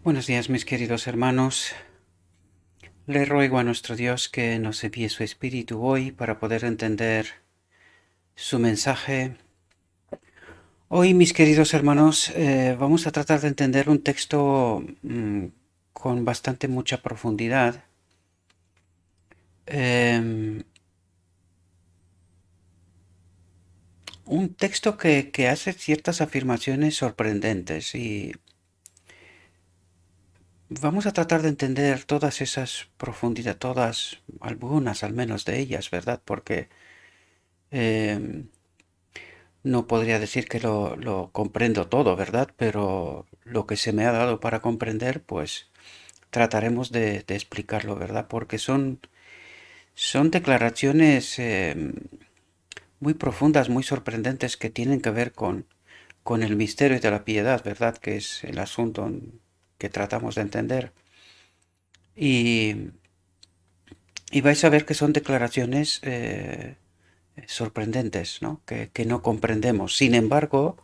Buenos días, mis queridos hermanos. Le ruego a nuestro Dios que nos envíe su Espíritu hoy para poder entender su mensaje. Hoy, mis queridos hermanos, vamos a tratar de entender un texto con bastante mucha profundidad. Em, un texto que hace ciertas afirmaciones sorprendentes y vamos a tratar de entender todas esas profundidades, todas, algunas al menos de ellas, ¿verdad? Porque em, no podría decir que lo comprendo todo, ¿verdad? Pero lo que se me ha dado para comprender, pues trataremos de explicarlo, ¿verdad? Porque son declaraciones muy profundas, muy sorprendentes que tienen que ver con el misterio de la piedad, ¿verdad? Que es el asunto que tratamos de entender. Y, y vais a ver que son declaraciones sorprendentes, ¿no? Que no comprendemos. Sin embargo,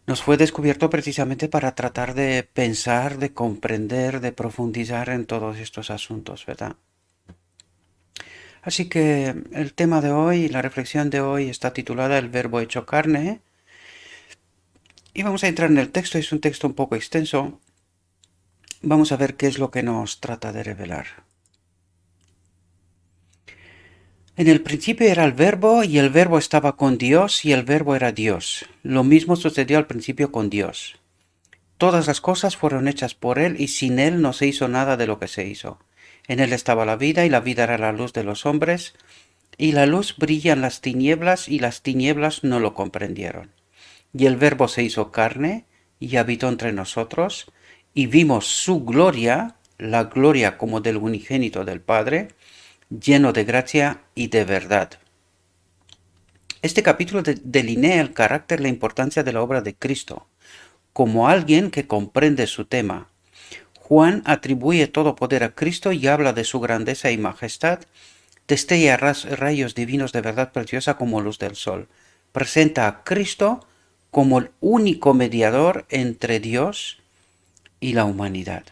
nos fue descubierto precisamente para tratar de pensar, de comprender, de profundizar en todos estos asuntos, ¿verdad? Así que el tema de hoy, la reflexión de hoy está titulada El verbo hecho carne y vamos a entrar en el texto, es un texto un poco extenso, vamos a ver qué es lo que nos trata de revelar. En el principio era el verbo y el verbo estaba con Dios y el verbo era Dios. Lo mismo sucedió al principio con Dios. Todas las cosas fueron hechas por Él y sin Él no se hizo nada de lo que se hizo. En Él estaba la vida y la vida era la luz de los hombres, y la luz brilla en las tinieblas y las tinieblas no lo comprendieron. Y el Verbo se hizo carne y habitó entre nosotros, y vimos su gloria, la gloria como del unigénito del Padre, lleno de gracia y de verdad. Este capítulo delinea el carácter y la importancia de la obra de Cristo, como alguien que comprende su tema. Juan atribuye todo poder a Cristo y habla de su grandeza y majestad, destella rayos divinos de verdad preciosa como luz del sol. Presenta a Cristo como el único mediador entre Dios y la humanidad.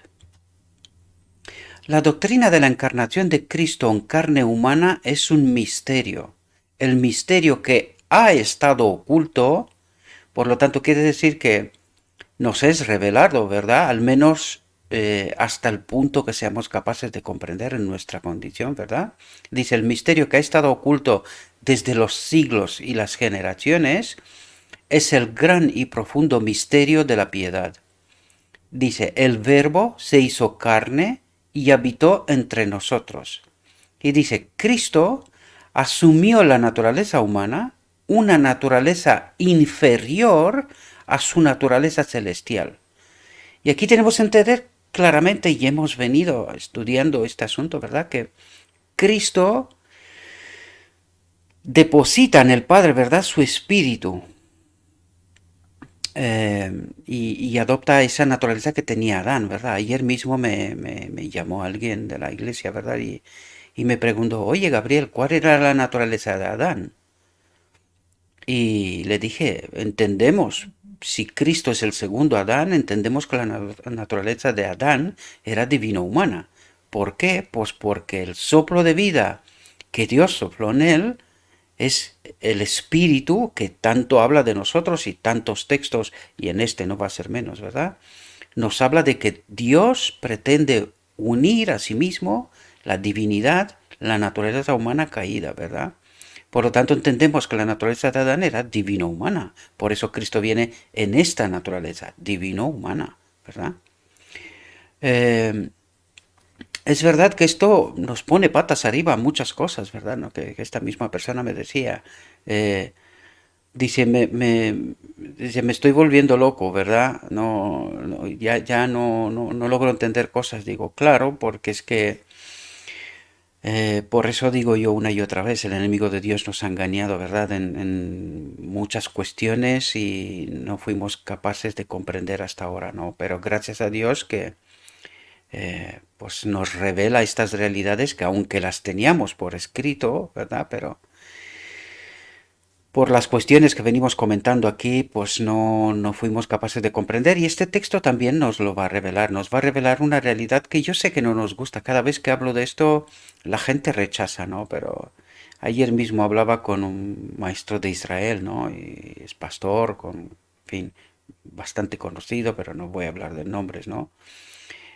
La doctrina de la encarnación de Cristo en carne humana es un misterio. El misterio que ha estado oculto, por lo tanto quiere decir que nos es revelado, ¿verdad? Al menos hasta el punto que seamos capaces de comprender en nuestra condición, ¿verdad? Dice, el misterio que ha estado oculto desde los siglos y las generaciones es el gran y profundo misterio de la piedad. Dice, el verbo se hizo carne y habitó entre nosotros. Y dice, Cristo asumió la naturaleza humana, una naturaleza inferior a su naturaleza celestial. Y aquí tenemos que entender claramente, y hemos venido estudiando este asunto, ¿verdad? Que Cristo deposita en el Padre, ¿verdad? Su espíritu y adopta esa naturaleza que tenía Adán, ¿verdad? Ayer mismo me llamó alguien de la iglesia, ¿verdad? Y me preguntó, oye Gabriel, ¿cuál era la naturaleza de Adán? Y le dije, entendemos, si Cristo es el segundo Adán, entendemos que la naturaleza de Adán era divino-humana. ¿Por qué? Pues porque el soplo de vida que Dios sopló en él es el espíritu que tanto habla de nosotros y tantos textos, y en este no va a ser menos, ¿verdad? Nos habla de que Dios pretende unir a sí mismo la divinidad, la naturaleza humana caída, ¿verdad? Por lo tanto, entendemos que la naturaleza de Adán era divino-humana. Por eso Cristo viene en esta naturaleza, divino-humana, ¿verdad? Eh, es verdad que esto nos pone patas arriba a muchas cosas, ¿verdad? ¿No? Que esta misma persona me decía, eh, dice, dice, me estoy volviendo loco, ¿verdad? Ya no logro entender cosas. Digo, claro, porque es que por eso digo yo una y otra vez, el enemigo de Dios nos ha engañado, ¿verdad? En muchas cuestiones y no fuimos capaces de comprender hasta ahora, ¿no? Pero gracias a Dios que pues nos revela estas realidades que aunque las teníamos por escrito, ¿verdad? Pero por las cuestiones que venimos comentando aquí, pues no fuimos capaces de comprender y este texto también nos lo va a revelar, nos va a revelar una realidad que yo sé que no nos gusta. Cada vez que hablo de esto, la gente rechaza, ¿no? Pero ayer mismo hablaba con un maestro de Israel, ¿no? Y es pastor, en fin, bastante conocido, pero no voy a hablar de nombres, ¿no?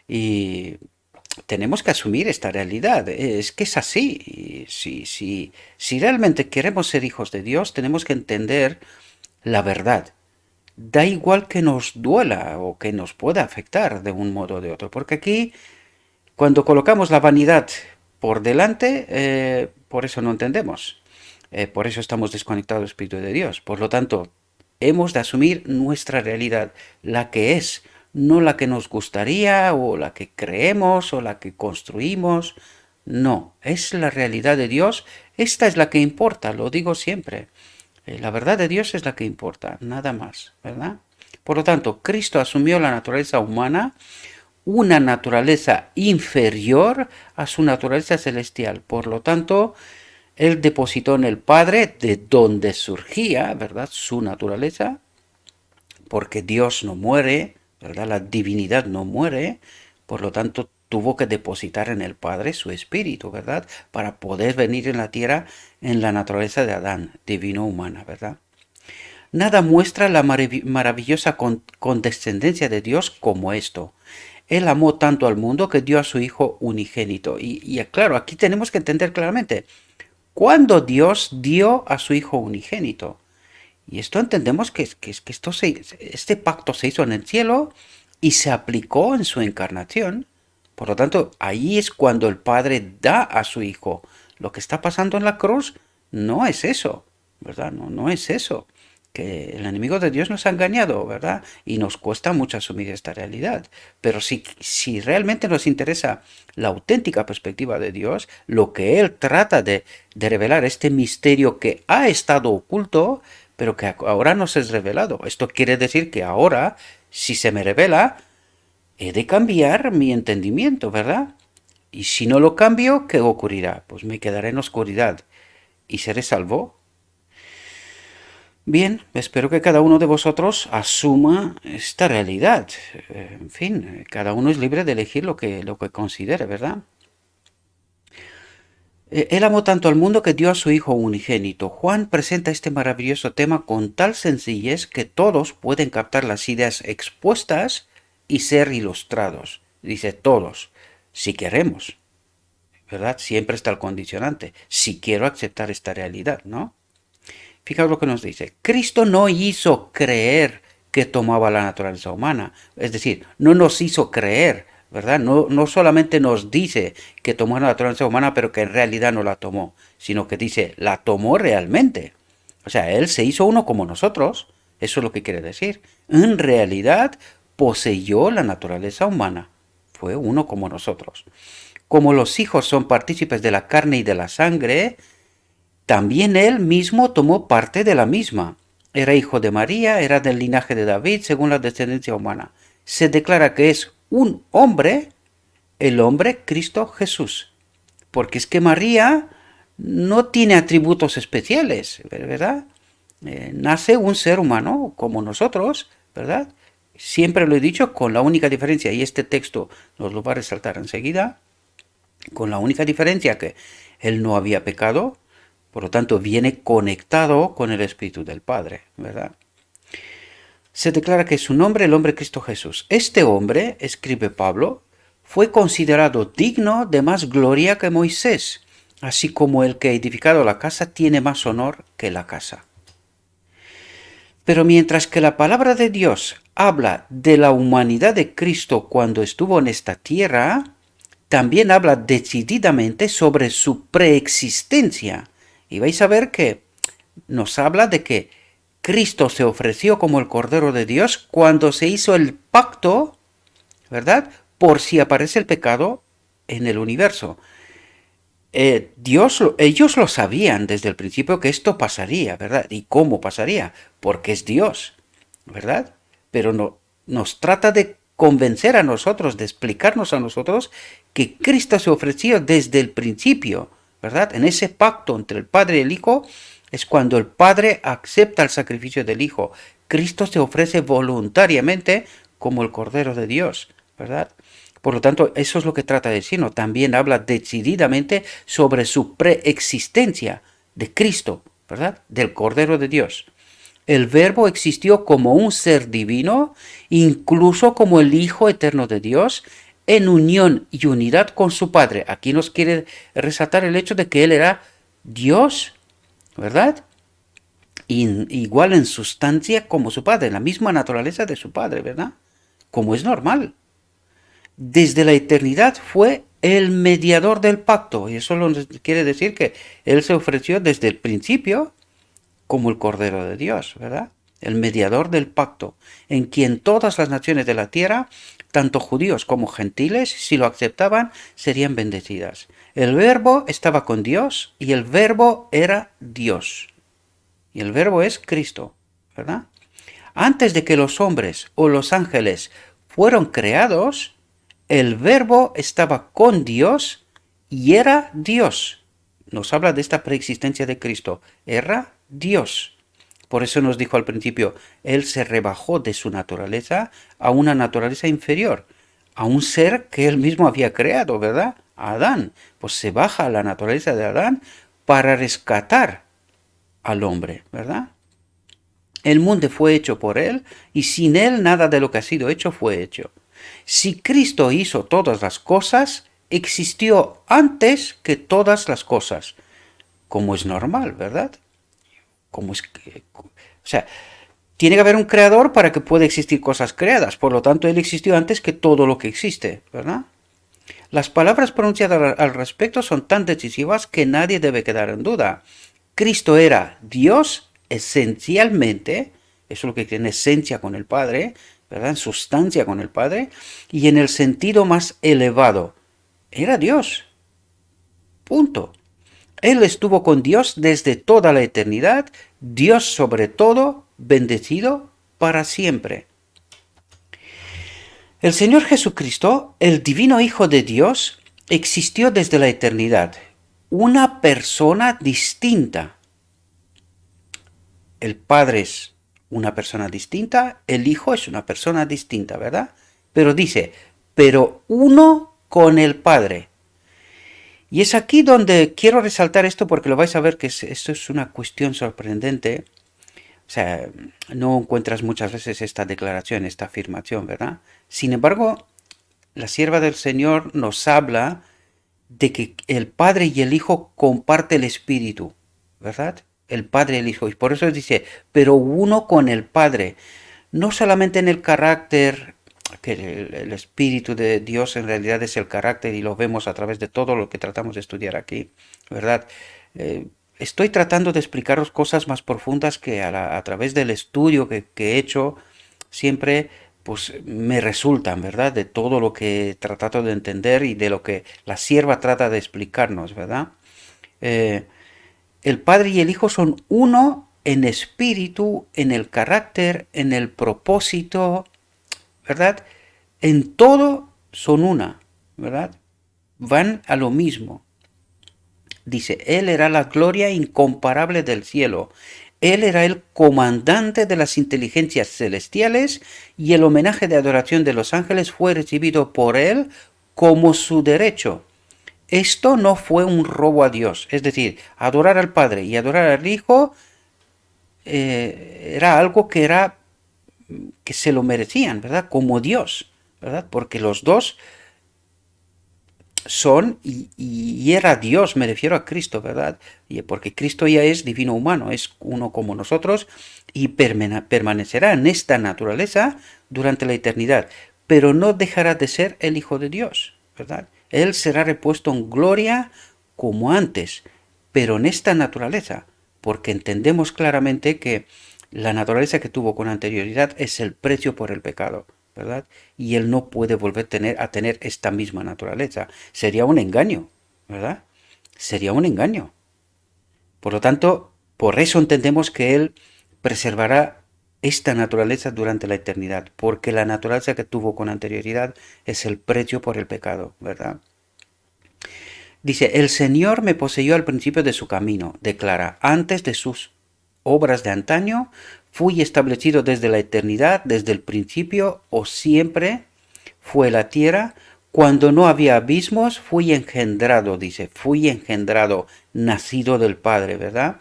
Y tenemos que asumir esta realidad. Es que es así. Y si realmente queremos ser hijos de Dios, tenemos que entender la verdad. Da igual que nos duela o que nos pueda afectar de un modo o de otro. Porque aquí, cuando colocamos la vanidad por delante, por eso no entendemos. Por eso estamos desconectados del Espíritu de Dios. Por lo tanto, hemos de asumir nuestra realidad, la que es, no la que nos gustaría o la que creemos o la que construimos. No, es la realidad de Dios. Esta es la que importa, lo digo siempre. La verdad de Dios es la que importa, nada más, ¿verdad? Por lo tanto, Cristo asumió la naturaleza humana, una naturaleza inferior a su naturaleza celestial. Por lo tanto, él depositó en el Padre, de donde surgía, ¿verdad?, su naturaleza, porque Dios no muere, ¿verdad?, la divinidad no muere, por lo tanto tuvo que depositar en el Padre su espíritu, ¿verdad?, para poder venir en la tierra en la naturaleza de Adán, divino-humana, ¿verdad? Nada muestra la maravillosa condescendencia de Dios como esto. Él amó tanto al mundo que dio a su Hijo unigénito. Y claro, aquí tenemos que entender claramente, cuando Dios dio a su Hijo unigénito. Y esto entendemos que este pacto se hizo en el cielo y se aplicó en su encarnación. Por lo tanto, ahí es cuando el Padre da a su Hijo. Lo que está pasando en la cruz no es eso, ¿verdad? No es eso. Que el enemigo de Dios nos ha engañado, ¿verdad? Y nos cuesta mucho asumir esta realidad. Pero si realmente nos interesa la auténtica perspectiva de Dios, lo que Él trata de revelar, este misterio que ha estado oculto, pero que ahora nos es revelado. Esto quiere decir que ahora, si se me revela, he de cambiar mi entendimiento, ¿verdad? Y si no lo cambio, ¿qué ocurrirá? Pues me quedaré en oscuridad. ¿Y seré salvo? Bien, espero que cada uno de vosotros asuma esta realidad. En fin, cada uno es libre de elegir lo que considere, ¿verdad? Él amó tanto al mundo que dio a su Hijo unigénito. Juan presenta este maravilloso tema con tal sencillez que todos pueden captar las ideas expuestas y ser ilustrados. Dice todos, si queremos, ¿verdad? Siempre está el condicionante. Si quiero aceptar esta realidad, ¿no? Fijaos lo que nos dice. Cristo no hizo creer que tomaba la naturaleza humana. Es decir, no nos hizo creer, ¿verdad? No solamente nos dice que tomó la naturaleza humana, pero que en realidad no la tomó, sino que dice, la tomó realmente. O sea, Él se hizo uno como nosotros. Eso es lo que quiere decir. En realidad poseyó la naturaleza humana. Fue uno como nosotros. Como los hijos son partícipes de la carne y de la sangre, también él mismo tomó parte de la misma. Era hijo de María, era del linaje de David, según la descendencia humana. Se declara que es un hombre, el hombre Cristo Jesús. Porque es que María no tiene atributos especiales, ¿verdad? Nace un ser humano como nosotros, ¿verdad? Siempre lo he dicho, con la única diferencia, y este texto nos lo va a resaltar enseguida, con la única diferencia que él no había pecado, por lo tanto, viene conectado con el Espíritu del Padre, ¿verdad? Se declara que su nombre, el hombre Cristo Jesús. Este hombre, escribe Pablo, fue considerado digno de más gloria que Moisés, así como el que ha edificado la casa tiene más honor que la casa. Pero mientras que la palabra de Dios habla de la humanidad de Cristo cuando estuvo en esta tierra, también habla decididamente sobre su preexistencia. Y vais a ver que nos habla de que Cristo se ofreció como el Cordero de Dios cuando se hizo el pacto, ¿verdad? Por si aparece el pecado en el universo. Ellos lo sabían desde el principio que esto pasaría, ¿verdad? ¿Y cómo pasaría? Porque es Dios, ¿verdad? Pero nos trata de convencer a nosotros, de explicarnos a nosotros que Cristo se ofreció desde el principio, ¿verdad? En ese pacto entre el Padre y el Hijo, Es cuando el Padre acepta el sacrificio del Hijo. Cristo se ofrece voluntariamente como el Cordero de Dios, ¿verdad? Por lo tanto, eso es lo que trata de decirnos. También habla decididamente sobre su preexistencia de Cristo, ¿verdad? Del Cordero de Dios. El Verbo existió como un ser divino, incluso como el Hijo eterno de Dios, en unión y unidad con su Padre. Aquí nos quiere resaltar el hecho de que Él era Dios, ¿verdad? Igual en sustancia como su Padre, la misma naturaleza de su Padre, ¿verdad? Como es normal. Desde la eternidad fue el mediador del pacto, y eso quiere decir que Él se ofreció desde el principio como el Cordero de Dios, ¿verdad? El mediador del pacto, en quien todas las naciones de la tierra, tanto judíos como gentiles, si lo aceptaban, serían bendecidas. El Verbo estaba con Dios y el Verbo era Dios. Y el Verbo es Cristo, ¿verdad? Antes de que los hombres o los ángeles fueron creados, el Verbo estaba con Dios y era Dios. Nos habla de esta preexistencia de Cristo. Era Dios. Por eso nos dijo al principio, Él se rebajó de su naturaleza a una naturaleza inferior, a un ser que Él mismo había creado, ¿verdad? A Adán. Pues se baja a la naturaleza de Adán para rescatar al hombre, ¿verdad? El mundo fue hecho por Él y sin Él nada de lo que ha sido hecho fue hecho. Si Cristo hizo todas las cosas, existió antes que todas las cosas, como es normal, ¿verdad? Como es que, o sea, tiene que haber un creador para que pueda existir cosas creadas, por lo tanto Él existió antes que todo lo que existe, ¿verdad? Las palabras pronunciadas al respecto son tan decisivas que nadie debe quedar en duda. Cristo era Dios esencialmente, eso es lo que tiene esencia con el Padre, ¿verdad? En sustancia con el Padre, y en el sentido más elevado. Era Dios. Punto. Él estuvo con Dios desde toda la eternidad, Dios sobre todo, bendecido para siempre. El Señor Jesucristo, el divino Hijo de Dios, existió desde la eternidad. Una persona distinta. El Padre es una persona distinta, el Hijo es una persona distinta, ¿verdad? Pero dice, pero uno con el Padre. Y es aquí donde quiero resaltar esto porque lo vais a ver que esto es una cuestión sorprendente. O sea, no encuentras muchas veces esta declaración, esta afirmación, ¿verdad? Sin embargo, la sierva del Señor nos habla de que el Padre y el Hijo comparten el Espíritu, ¿verdad? El Padre y el Hijo. Y por eso dice, pero uno con el Padre. No solamente en el carácter, que el Espíritu de Dios en realidad es el carácter y lo vemos a través de todo lo que tratamos de estudiar aquí, ¿verdad? Estoy tratando de explicaros cosas más profundas que a través del estudio que he hecho siempre pues me resultan, ¿verdad? De todo lo que he tratado de entender y de lo que la sierva trata de explicarnos, ¿verdad? El Padre y el Hijo son uno en espíritu, en el carácter, en el propósito, ¿verdad? En todo son una, ¿verdad? Van a lo mismo. Dice, Él era la gloria incomparable del cielo. Él era el comandante de las inteligencias celestiales y el homenaje de adoración de los ángeles fue recibido por Él como su derecho. Esto no fue un robo a Dios, es decir, adorar al Padre y adorar al Hijo era algo que se lo merecían, ¿verdad? Como Dios, ¿verdad? Porque los dos son y era Dios, me refiero a Cristo, ¿verdad? Y porque Cristo ya es divino humano, es uno como nosotros y permanecerá en esta naturaleza durante la eternidad, pero no dejará de ser el Hijo de Dios, ¿verdad? Él será repuesto en gloria como antes, pero en esta naturaleza, porque entendemos claramente que la naturaleza que tuvo con anterioridad es el precio por el pecado, ¿verdad? Y él no puede volver a tener esta misma naturaleza. Sería un engaño, ¿verdad? Sería un engaño. Por lo tanto, por eso entendemos que él preservará esta naturaleza durante la eternidad, porque la naturaleza que tuvo con anterioridad es el precio por el pecado, ¿verdad? Dice, el Señor me poseyó al principio de su camino, declara, antes de sus obras de antaño, fui establecido desde la eternidad, desde el principio o siempre fue la tierra, cuando no había abismos, fui engendrado, dice, fui engendrado, nacido del Padre, ¿verdad?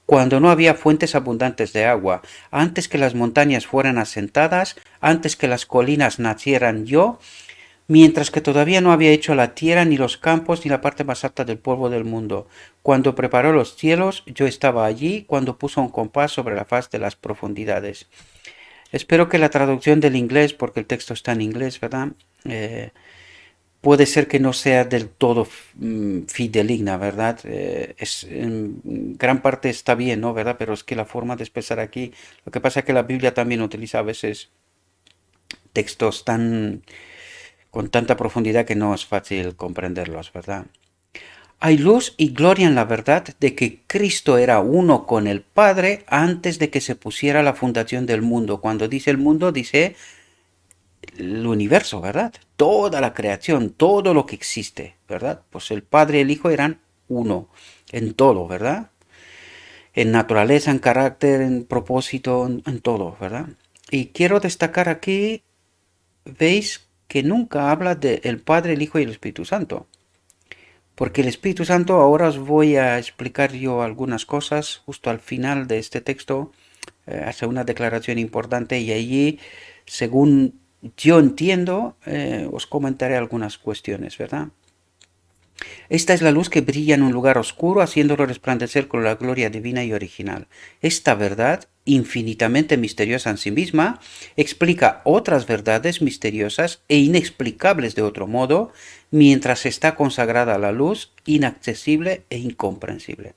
Cuando no había fuentes abundantes de agua, antes que las montañas fueran asentadas, antes que las colinas nacieran yo, mientras que todavía no había hecho la tierra, ni los campos, ni la parte más alta del polvo del mundo. Cuando preparó los cielos, yo estaba allí, cuando puso un compás sobre la faz de las profundidades. Espero que la traducción del inglés, porque el texto está en inglés, ¿verdad? Puede ser que no sea del todo fideligna, ¿verdad? En gran parte está bien, ¿no? ¿Verdad? Pero es que la forma de expresar aquí, lo que pasa es que la Biblia también utiliza a veces textos con tanta profundidad que no es fácil comprenderlos, ¿verdad? Hay luz y gloria en la verdad de que Cristo era uno con el Padre antes de que se pusiera la fundación del mundo. Cuando dice el mundo, dice el universo, ¿verdad? Toda la creación, todo lo que existe, ¿verdad? Pues el Padre y el Hijo eran uno en todo, ¿verdad? En naturaleza, en carácter, en propósito, en todo, ¿verdad? Y quiero destacar aquí, veis que nunca habla de el Padre, el Hijo y el Espíritu Santo. Porque el Espíritu Santo, ahora os voy a explicar yo algunas cosas justo al final de este texto, hace una declaración importante y allí, según yo entiendo, os comentaré algunas cuestiones, ¿verdad? Esta es la luz que brilla en un lugar oscuro, haciéndolo resplandecer con la gloria divina y original. Esta verdad, infinitamente misteriosa en sí misma, explica otras verdades misteriosas e inexplicables de otro modo, mientras está consagrada a la luz, inaccesible e incomprensible.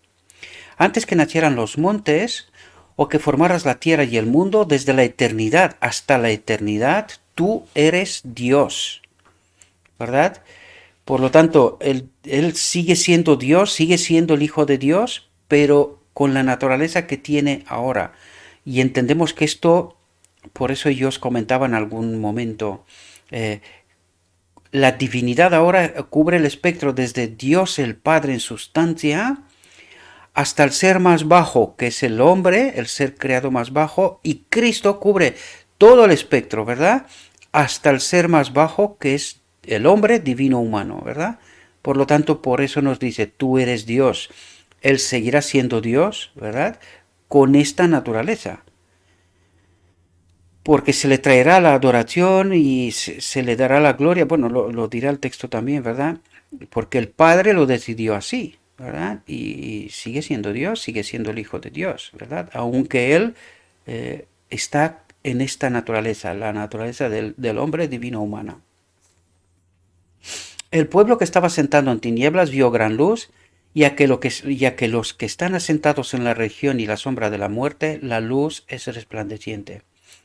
Antes que nacieran los montes, o que formaras la tierra y el mundo, desde la eternidad hasta la eternidad, tú eres Dios, ¿verdad? Por lo tanto, él sigue siendo Dios, sigue siendo el Hijo de Dios, pero con la naturaleza que tiene ahora. Y entendemos que esto, por eso yo os comentaba en algún momento, eh, la divinidad ahora cubre el espectro desde Dios el Padre en sustancia hasta el ser más bajo, que es el hombre, el ser creado más bajo, y Cristo cubre todo el espectro, ¿verdad? Hasta el ser más bajo, que es el hombre divino humano, ¿verdad? Por lo tanto, por eso nos dice, tú eres Dios. Él seguirá siendo Dios, ¿verdad? Con esta naturaleza. Porque se le traerá la adoración y se le dará la gloria. Bueno, lo dirá el texto también, ¿verdad? Porque el Padre lo decidió así, ¿verdad? Y sigue siendo Dios, sigue siendo el Hijo de Dios, ¿verdad? Aunque Él está en esta naturaleza, la naturaleza del hombre divino humana. El pueblo que estaba sentado en tinieblas vio gran luz, ya que los que están asentados en la región y la sombra de la muerte, la luz es resplandeciente.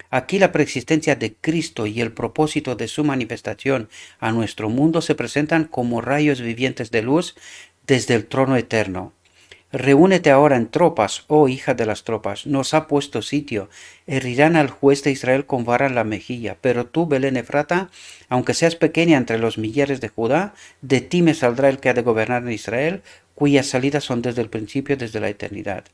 Aquí la preexistencia de Cristo y el propósito de su manifestación a nuestro mundo se presentan como rayos vivientes de luz desde el trono eterno. Reúnete ahora en tropas, oh hija de las tropas, nos ha puesto sitio. Herirán al juez de Israel con vara en la mejilla. Pero tú, Belén Efrata, aunque seas pequeña entre los millares de Judá, de ti me saldrá el que ha de gobernar en Israel, cuyas salidas son desde el principio, desde la eternidad.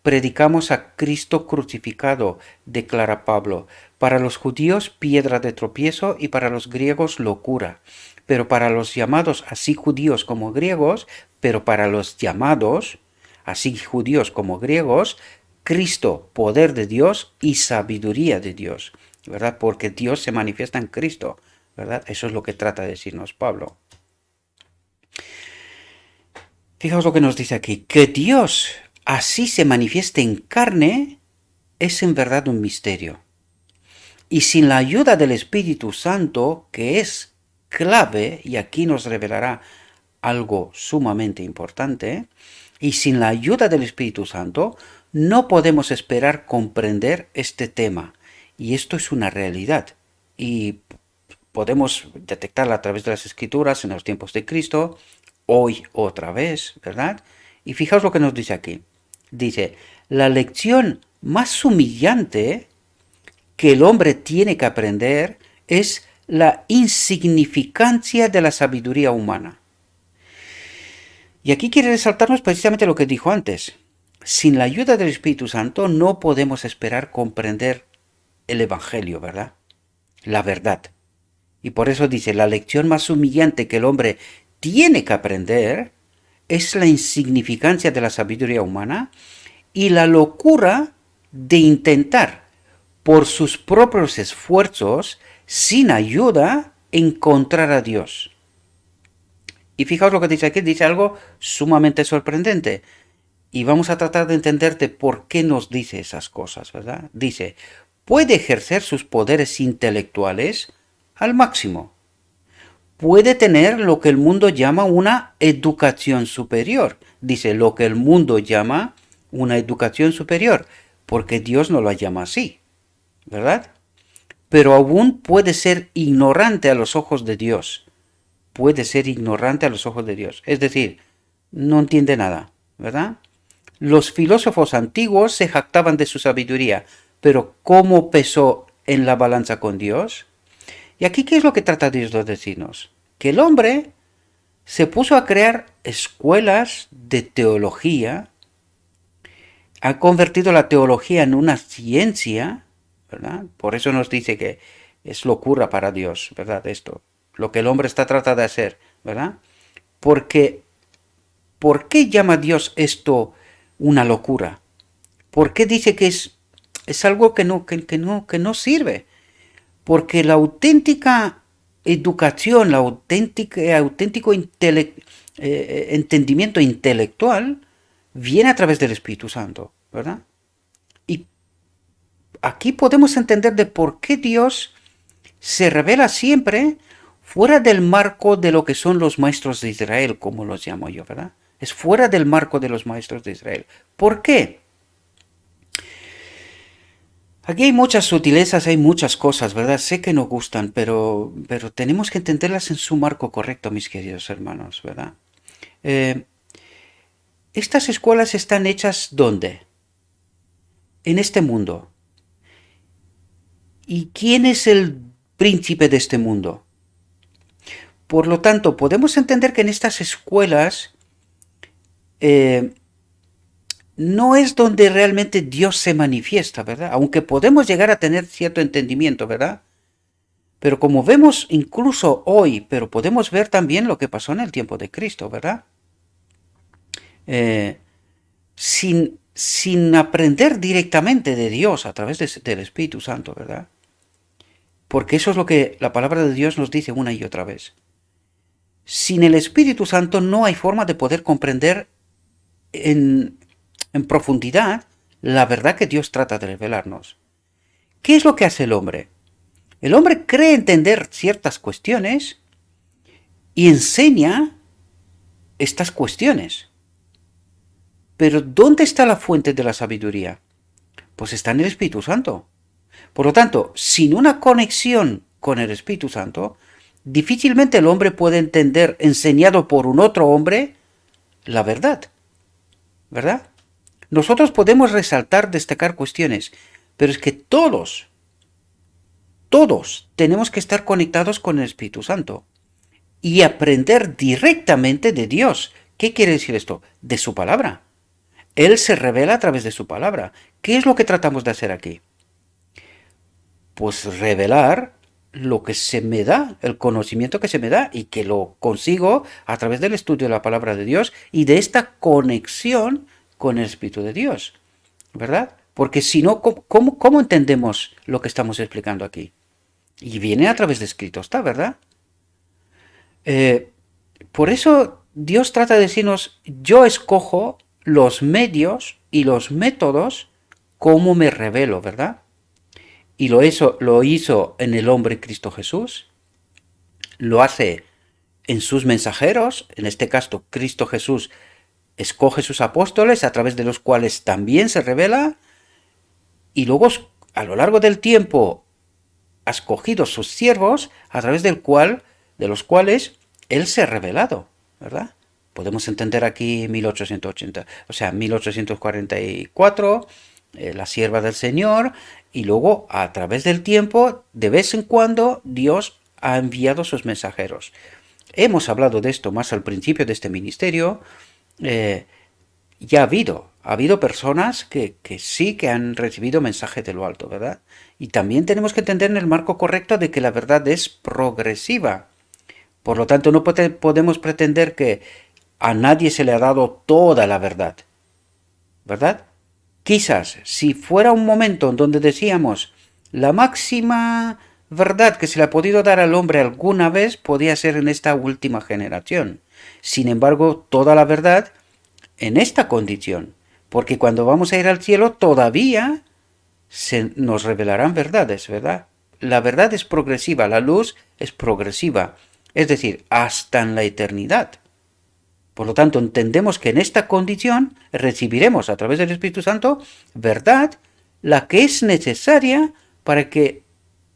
Predicamos a Cristo crucificado, declara Pablo, para los judíos piedra de tropiezo y para los griegos locura. Pero para los llamados, así judíos como griegos, pero para los llamados, así judíos como griegos, Cristo, poder de Dios y sabiduría de Dios, ¿verdad? Porque Dios se manifiesta en Cristo, ¿verdad? Eso es lo que trata de decirnos Pablo. Fijaos lo que nos dice aquí, que Dios así se manifieste en carne es en verdad un misterio. Y sin la ayuda del Espíritu Santo, que es clave, y aquí nos revelará algo sumamente importante, y sin la ayuda del Espíritu Santo no podemos esperar comprender este tema. Y esto es una realidad. Y podemos detectarla a través de las Escrituras en los tiempos de Cristo, hoy otra vez, ¿verdad? Y fijaos lo que nos dice aquí. Dice, la lección más humillante que el hombre tiene que aprender es la insignificancia de la sabiduría humana. Y aquí quiere resaltarnos precisamente lo que dijo antes. Sin la ayuda del Espíritu Santo no podemos esperar comprender el Evangelio, ¿verdad? La verdad. Y por eso dice, la lección más humillante que el hombre tiene que aprender es la insignificancia de la sabiduría humana y la locura de intentar, por sus propios esfuerzos, sin ayuda, encontrar a Dios. Y fijaos lo que dice aquí, dice algo sumamente sorprendente. Y vamos a tratar de entenderte por qué nos dice esas cosas, ¿verdad? Dice, puede ejercer sus poderes intelectuales al máximo. Puede tener lo que el mundo llama una educación superior. Dice, lo que el mundo llama una educación superior, porque Dios no la llama así, ¿verdad? Pero aún puede ser ignorante a los ojos de Dios. Puede ser ignorante a los ojos de Dios. Es decir, no entiende nada, ¿verdad? Los filósofos antiguos se jactaban de su sabiduría, pero ¿cómo pesó en la balanza con Dios? Y aquí, ¿qué es lo que trata Dios de decirnos? Que el hombre se puso a crear escuelas de teología, ha convertido la teología en una ciencia, ¿verdad? Por eso nos dice que es locura para Dios, ¿verdad? Esto, lo que el hombre está tratando de hacer, ¿verdad? Porque, ¿por qué llama Dios esto una locura? ¿Por qué dice que es algo que no sirve? Porque la auténtica educación, auténtico entendimiento intelectual viene a través del Espíritu Santo, ¿verdad? Y aquí podemos entender de por qué Dios se revela siempre fuera del marco de lo que son los maestros de Israel, como los llamo yo, ¿verdad? Es fuera del marco de los maestros de Israel. ¿Por qué? Aquí hay muchas sutilezas, hay muchas cosas, ¿verdad? Sé que nos gustan, pero tenemos que entenderlas en su marco correcto, mis queridos hermanos, ¿verdad? Estas escuelas están hechas ¿dónde? En este mundo. ¿Y quién es el príncipe de este mundo? Por lo tanto, podemos entender que en estas escuelas no es donde realmente Dios se manifiesta, ¿verdad? Aunque podemos llegar a tener cierto entendimiento, ¿verdad? Pero como vemos incluso hoy, pero podemos ver también lo que pasó en el tiempo de Cristo, ¿verdad? Sin aprender directamente de Dios a través del Espíritu Santo, ¿verdad? Porque eso es lo que la palabra de Dios nos dice una y otra vez. Sin el Espíritu Santo no hay forma de poder comprender en profundidad la verdad que Dios trata de revelarnos. ¿Qué es lo que hace el hombre? El hombre cree entender ciertas cuestiones y enseña estas cuestiones. Pero ¿dónde está la fuente de la sabiduría? Pues está en el Espíritu Santo. Por lo tanto, sin una conexión con el Espíritu Santo, difícilmente el hombre puede entender, enseñado por un otro hombre, la verdad. ¿Verdad? Nosotros podemos resaltar, destacar cuestiones, pero es que todos tenemos que estar conectados con el Espíritu Santo y aprender directamente de Dios. ¿Qué quiere decir esto? De su palabra. Él se revela a través de su palabra. ¿Qué es lo que tratamos de hacer aquí? Pues revelar lo que se me da, el conocimiento que se me da y que lo consigo a través del estudio de la palabra de Dios y de esta conexión con el Espíritu de Dios, ¿verdad? Porque si no, ¿cómo entendemos lo que estamos explicando aquí? Y viene a través de escrito, está, ¿verdad? Por eso Dios trata de decirnos, yo escojo los medios y los métodos cómo me revelo, ¿verdad? Y lo hizo en el hombre Cristo Jesús, lo hace en sus mensajeros, en este caso Cristo Jesús escoge sus apóstoles a través de los cuales también se revela y luego a lo largo del tiempo ha escogido sus siervos a través de los cuales él se ha revelado, ¿verdad? Podemos entender aquí 1880, o sea, 1844, la sierva del Señor, y luego a través del tiempo, de vez en cuando, Dios ha enviado sus mensajeros. Hemos hablado de esto más al principio de este ministerio, eh, ya ha habido personas que sí que han recibido mensaje de lo alto, ¿verdad? Y también tenemos que entender en el marco correcto de que la verdad es progresiva. Por lo tanto, no podemos pretender que a nadie se le ha dado toda la verdad, ¿verdad? Quizás, si fuera un momento en donde decíamos la máxima verdad que se le ha podido dar al hombre alguna vez, podía ser en esta última generación. Sin embargo, toda la verdad en esta condición, porque cuando vamos a ir al cielo todavía se nos revelarán verdades, ¿verdad? La verdad es progresiva, la luz es progresiva, es decir, hasta en la eternidad. Por lo tanto, entendemos que en esta condición recibiremos a través del Espíritu Santo verdad, la que es necesaria para que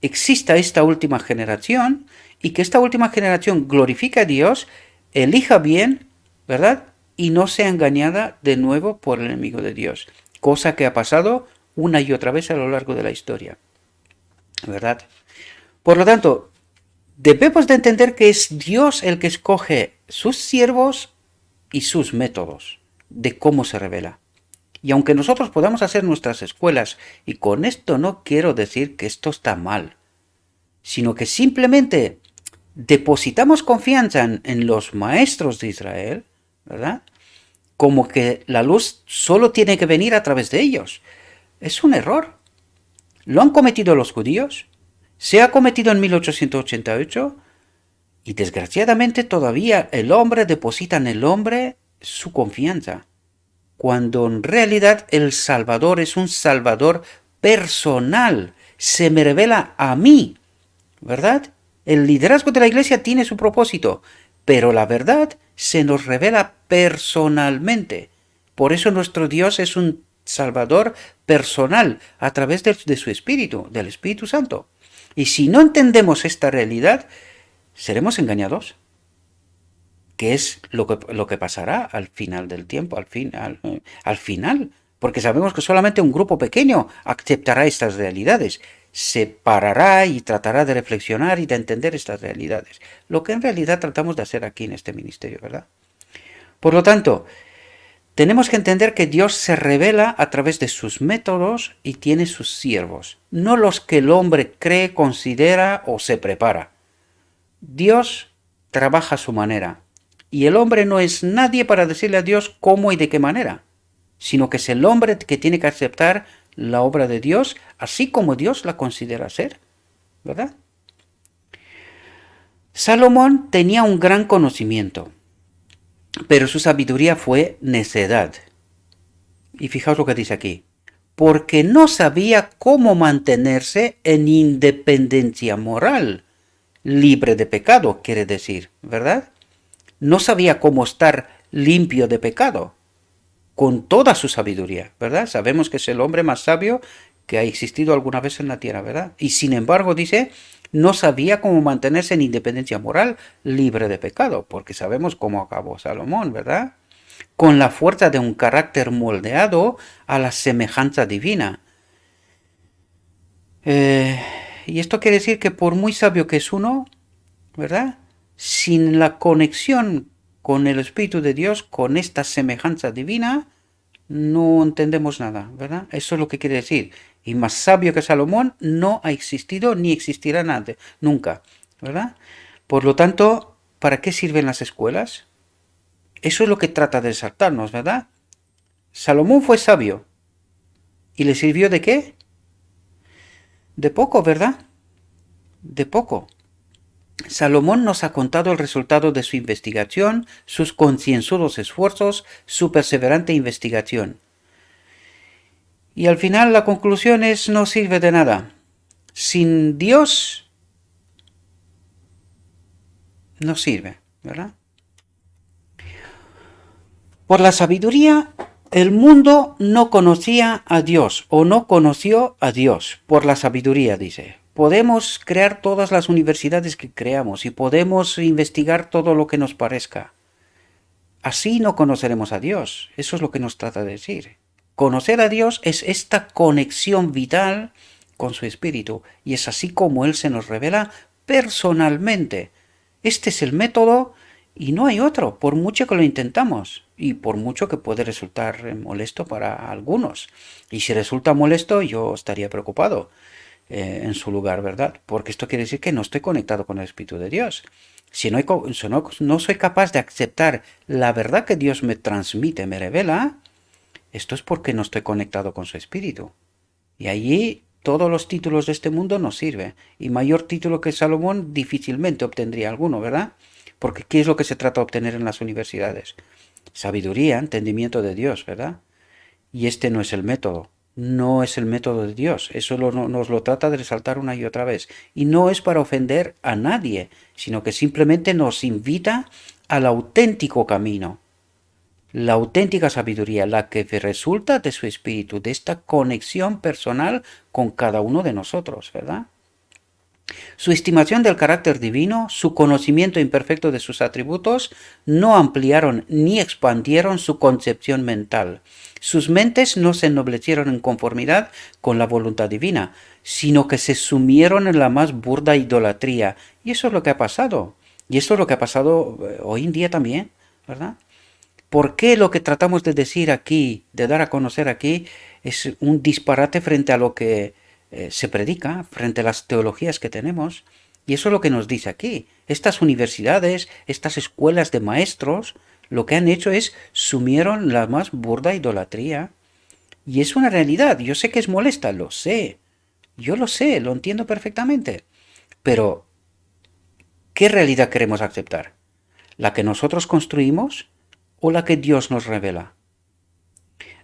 exista esta última generación y que esta última generación glorifique a Dios, elija bien, ¿verdad? Y no sea engañada de nuevo por el enemigo de Dios, cosa que ha pasado una y otra vez a lo largo de la historia, ¿verdad? Por lo tanto, debemos de entender que es Dios el que escoge sus siervos y sus métodos de cómo se revela. Y aunque nosotros podamos hacer nuestras escuelas, y con esto no quiero decir que esto está mal, sino que simplemente depositamos confianza en los maestros de Israel, ¿verdad? Como que la luz solo tiene que venir a través de ellos. Es un error. Lo han cometido los judíos, se ha cometido en 1888 y desgraciadamente todavía el hombre deposita en el hombre su confianza, cuando en realidad el Salvador es un Salvador personal, se me revela a mí, ¿verdad? El liderazgo de la iglesia tiene su propósito, pero la verdad se nos revela personalmente. Por eso nuestro Dios es un Salvador personal a través de su Espíritu, del Espíritu Santo. Y si no entendemos esta realidad, seremos engañados, que es lo que pasará al final del tiempo, al final, porque sabemos que solamente un grupo pequeño aceptará estas realidades, se parará y tratará de reflexionar y de entender estas realidades, lo que en realidad tratamos de hacer aquí en este ministerio, ¿verdad? Por lo tanto, tenemos que entender que Dios se revela a través de sus métodos y tiene sus siervos, no los que el hombre cree, considera o se prepara. Dios trabaja a su manera, y el hombre no es nadie para decirle a Dios cómo y de qué manera, sino que es el hombre que tiene que aceptar la obra de Dios así como Dios la considera ser, ¿verdad? Salomón tenía un gran conocimiento, pero su sabiduría fue necedad. Y fijaos lo que dice aquí. Porque no sabía cómo mantenerse en independencia moral, libre de pecado, quiere decir, ¿verdad? No sabía cómo estar limpio de pecado, con toda su sabiduría, ¿verdad? Sabemos que es el hombre más sabio que ha existido alguna vez en la tierra, ¿verdad? Y sin embargo, dice, no sabía cómo mantenerse en independencia moral, libre de pecado, porque sabemos cómo acabó Salomón, ¿verdad? Con la fuerza de un carácter moldeado a la semejanza divina. Y esto quiere decir que por muy sabio que es uno, ¿verdad? Sin la conexión con el Espíritu de Dios, con esta semejanza divina, no entendemos nada, ¿verdad? Eso es lo que quiere decir. Y más sabio que Salomón no ha existido ni existirá nada, nunca, ¿verdad? Por lo tanto, ¿para qué sirven las escuelas? Eso es lo que trata de exaltarnos, ¿verdad? Salomón fue sabio. ¿Y le sirvió de qué? De poco, ¿verdad? De poco. Salomón nos ha contado el resultado de su investigación, sus concienzudos esfuerzos, su perseverante investigación. Y al final la conclusión es: no sirve de nada. Sin Dios no sirve, ¿verdad? Por la sabiduría, el mundo no conocía a Dios o no conoció a Dios. Por la sabiduría, dice. Podemos crear todas las universidades que creamos y podemos investigar todo lo que nos parezca. Así no conoceremos a Dios. Eso es lo que nos trata de decir. Conocer a Dios es esta conexión vital con su Espíritu, y es así como Él se nos revela personalmente. Este es el método Y no hay otro, por mucho que lo intentamos y por mucho que puede resultar molesto para algunos. Y si resulta molesto, yo estaría preocupado en su lugar, ¿verdad? Porque esto quiere decir que no estoy conectado con el Espíritu de Dios. Si no soy capaz de aceptar la verdad que Dios me transmite, me revela, esto es porque no estoy conectado con su Espíritu. Y allí todos los títulos de este mundo no sirven. Y mayor título que Salomón difícilmente obtendría alguno, ¿verdad? Porque ¿qué es lo que se trata de obtener en las universidades? Sabiduría, entendimiento de Dios, ¿verdad? Y este no es el método. No es el método de Dios. Eso nos lo trata de resaltar una y otra vez. Y no es para ofender a nadie, sino que simplemente nos invita al auténtico camino. La auténtica sabiduría, la que resulta de su espíritu, de esta conexión personal con cada uno de nosotros, ¿verdad? Su estimación del carácter divino, su conocimiento imperfecto de sus atributos, no ampliaron ni expandieron su concepción mental. Sus mentes no se ennoblecieron en conformidad con la voluntad divina, sino que se sumieron en la más burda idolatría. Y eso es lo que ha pasado. Y eso es lo que ha pasado hoy en día también, ¿verdad? ¿Por qué lo que tratamos de decir aquí, de dar a conocer aquí, es un disparate frente a lo que se predica, frente a las teologías que tenemos? Y eso es lo que nos dice aquí. Estas universidades, estas escuelas de maestros, lo que han hecho es sumieron la más burda idolatría. Y es una realidad. Yo sé que es molesta, lo sé. Yo lo sé, lo entiendo perfectamente. Pero, ¿qué realidad queremos aceptar? ¿La que nosotros construimos o la que Dios nos revela?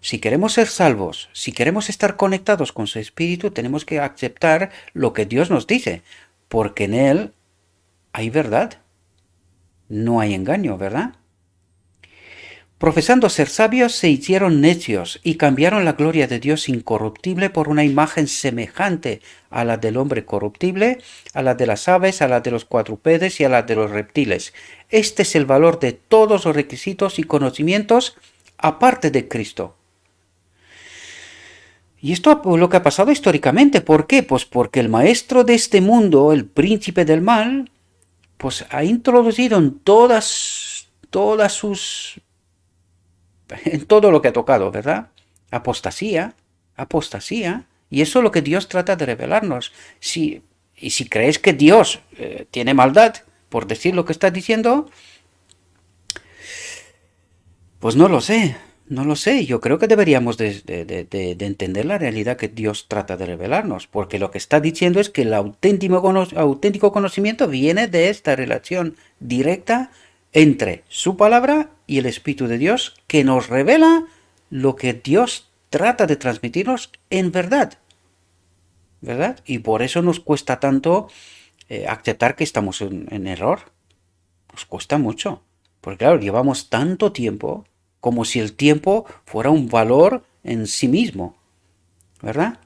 Si queremos ser salvos, si queremos estar conectados con su Espíritu, tenemos que aceptar lo que Dios nos dice, porque en Él hay verdad, no hay engaño, ¿verdad? Profesando ser sabios, se hicieron necios y cambiaron la gloria de Dios incorruptible por una imagen semejante a la del hombre corruptible, a la de las aves, a la de los cuadrúpedes y a la de los reptiles. Este es el valor de todos los requisitos y conocimientos aparte de Cristo. Y esto es lo que ha pasado históricamente. ¿Por qué? Pues porque el maestro de este mundo, el príncipe del mal, pues ha introducido en en todo lo que ha tocado, ¿verdad? Apostasía, apostasía. Y eso es lo que Dios trata de revelarnos. Y si crees que Dios tiene maldad por decir lo que está diciendo, pues no lo sé, no lo sé. Yo creo que deberíamos de entender la realidad que Dios trata de revelarnos, porque lo que está diciendo es que el auténtico conocimiento viene de esta relación directa entre su palabra y el Espíritu de Dios, que nos revela lo que Dios trata de transmitirnos en verdad, ¿verdad? Y por eso nos cuesta tanto aceptar que estamos en error. Nos cuesta mucho. Porque claro, llevamos tanto tiempo como si el tiempo fuera un valor en sí mismo, ¿verdad?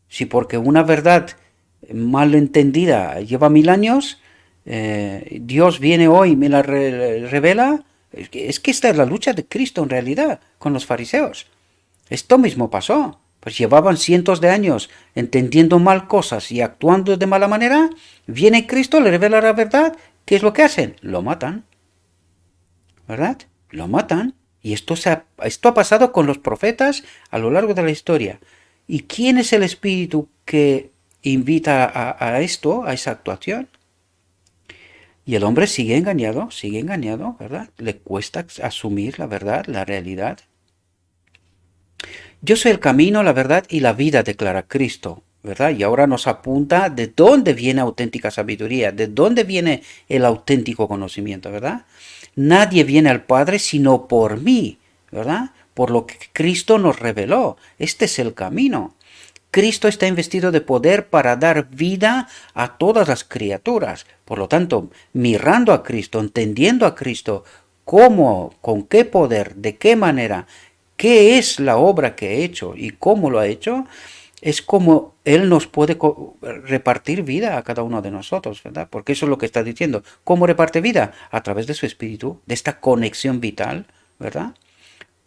Si porque una verdad mal entendida lleva 1000 años, Dios viene hoy y me la revela, es que esta es la lucha de Cristo en realidad con los fariseos. Esto mismo pasó. Pues llevaban cientos de años entendiendo mal cosas y actuando de mala manera. Viene Cristo, le revela la verdad. ¿Qué es lo que hacen? Lo matan. ¿Verdad? Lo matan. Y esto ha pasado con los profetas a lo largo de la historia. ¿Y quién es el espíritu que invita a esto, a esa actuación? Y el hombre sigue engañado, ¿verdad? Le cuesta asumir la verdad, la realidad. Yo soy el camino, la verdad y la vida, declara Cristo, ¿verdad? Y ahora nos apunta de dónde viene auténtica sabiduría, de dónde viene el auténtico conocimiento, ¿verdad? Nadie viene al Padre sino por mí, ¿verdad? Por lo que Cristo nos reveló. Este es el camino. Cristo está investido de poder para dar vida a todas las criaturas. Por lo tanto, mirando a Cristo, entendiendo a Cristo, cómo, con qué poder, de qué manera, qué es la obra que ha hecho y cómo lo ha hecho, es como Él nos puede repartir vida a cada uno de nosotros, ¿verdad? Porque eso es lo que está diciendo. ¿Cómo reparte vida? A través de su espíritu, de esta conexión vital, ¿verdad?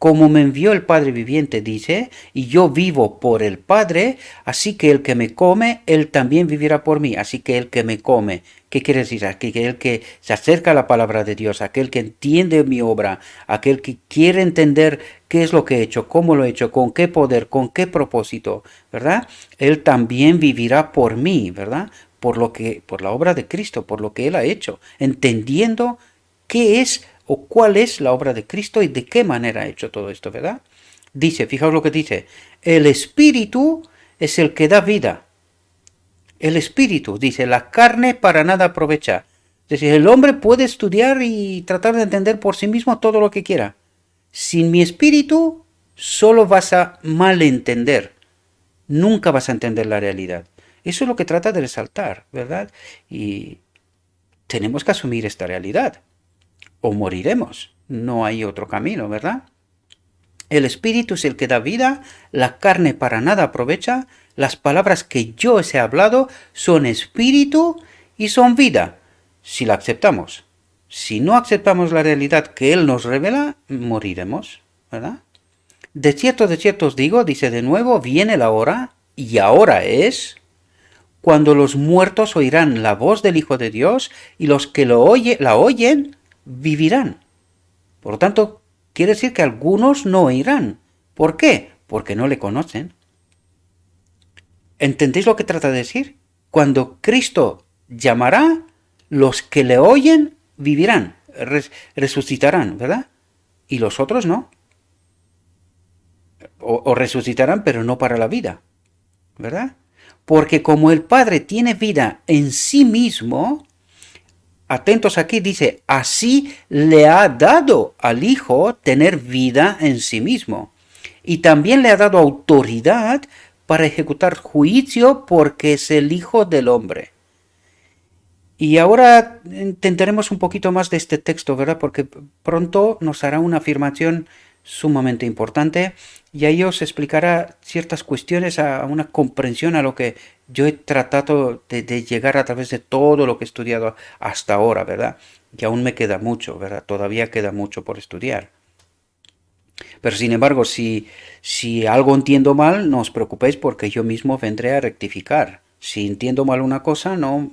como me envió el Padre viviente, dice, y yo vivo por el Padre, así que el que me come, él también vivirá por mí. Así que el que me come, ¿qué quiere decir? Aquel que el que se acerca a la palabra de Dios, aquel que entiende mi obra, aquel que quiere entender qué es lo que he hecho, cómo lo he hecho, con qué poder, con qué propósito, ¿verdad? Él también vivirá por mí, ¿verdad? Por la obra de Cristo, por lo que él ha hecho, entendiendo qué es o cuál es la obra de Cristo y de qué manera ha hecho todo esto, ¿verdad? Dice, fijaos lo que dice, el Espíritu es el que da vida. El Espíritu, dice, la carne para nada aprovecha. Es decir, el hombre puede estudiar y tratar de entender por sí mismo todo lo que quiera. Sin mi Espíritu, solo vas a malentender. Nunca vas a entender la realidad. Eso es lo que trata de resaltar, ¿verdad? Y tenemos que asumir esta realidad. O moriremos. No hay otro camino, ¿verdad? El Espíritu es el que da vida, la carne para nada aprovecha, las palabras que yo os he hablado son espíritu y son vida, si la aceptamos. Si no aceptamos la realidad que Él nos revela, moriremos, ¿verdad? De cierto os digo, dice de nuevo, viene la hora, y ahora es, cuando los muertos oirán la voz del Hijo de Dios, y los que la oyen, vivirán. Por lo tanto, quiere decir que algunos no oirán. ¿Por qué? Porque no le conocen. ¿Entendéis lo que trata de decir? Cuando Cristo llamará, los que le oyen vivirán, resucitarán, ¿verdad? Y los otros no. O resucitarán, pero no para la vida, ¿verdad? Porque como el Padre tiene vida en sí mismo, atentos aquí, dice, así le ha dado al Hijo tener vida en sí mismo. Y también le ha dado autoridad para ejecutar juicio porque es el Hijo del Hombre. Y ahora entenderemos un poquito más de este texto, ¿verdad? Porque pronto nos hará una afirmación sumamente importante y ahí os explicará ciertas cuestiones, a una comprensión a lo que yo he tratado de llegar a través de todo lo que he estudiado hasta ahora, ¿verdad? Y aún me queda mucho, ¿verdad? Todavía queda mucho por estudiar. Pero sin embargo, si algo entiendo mal, no os preocupéis porque yo mismo vendré a rectificar. Si entiendo mal una cosa, no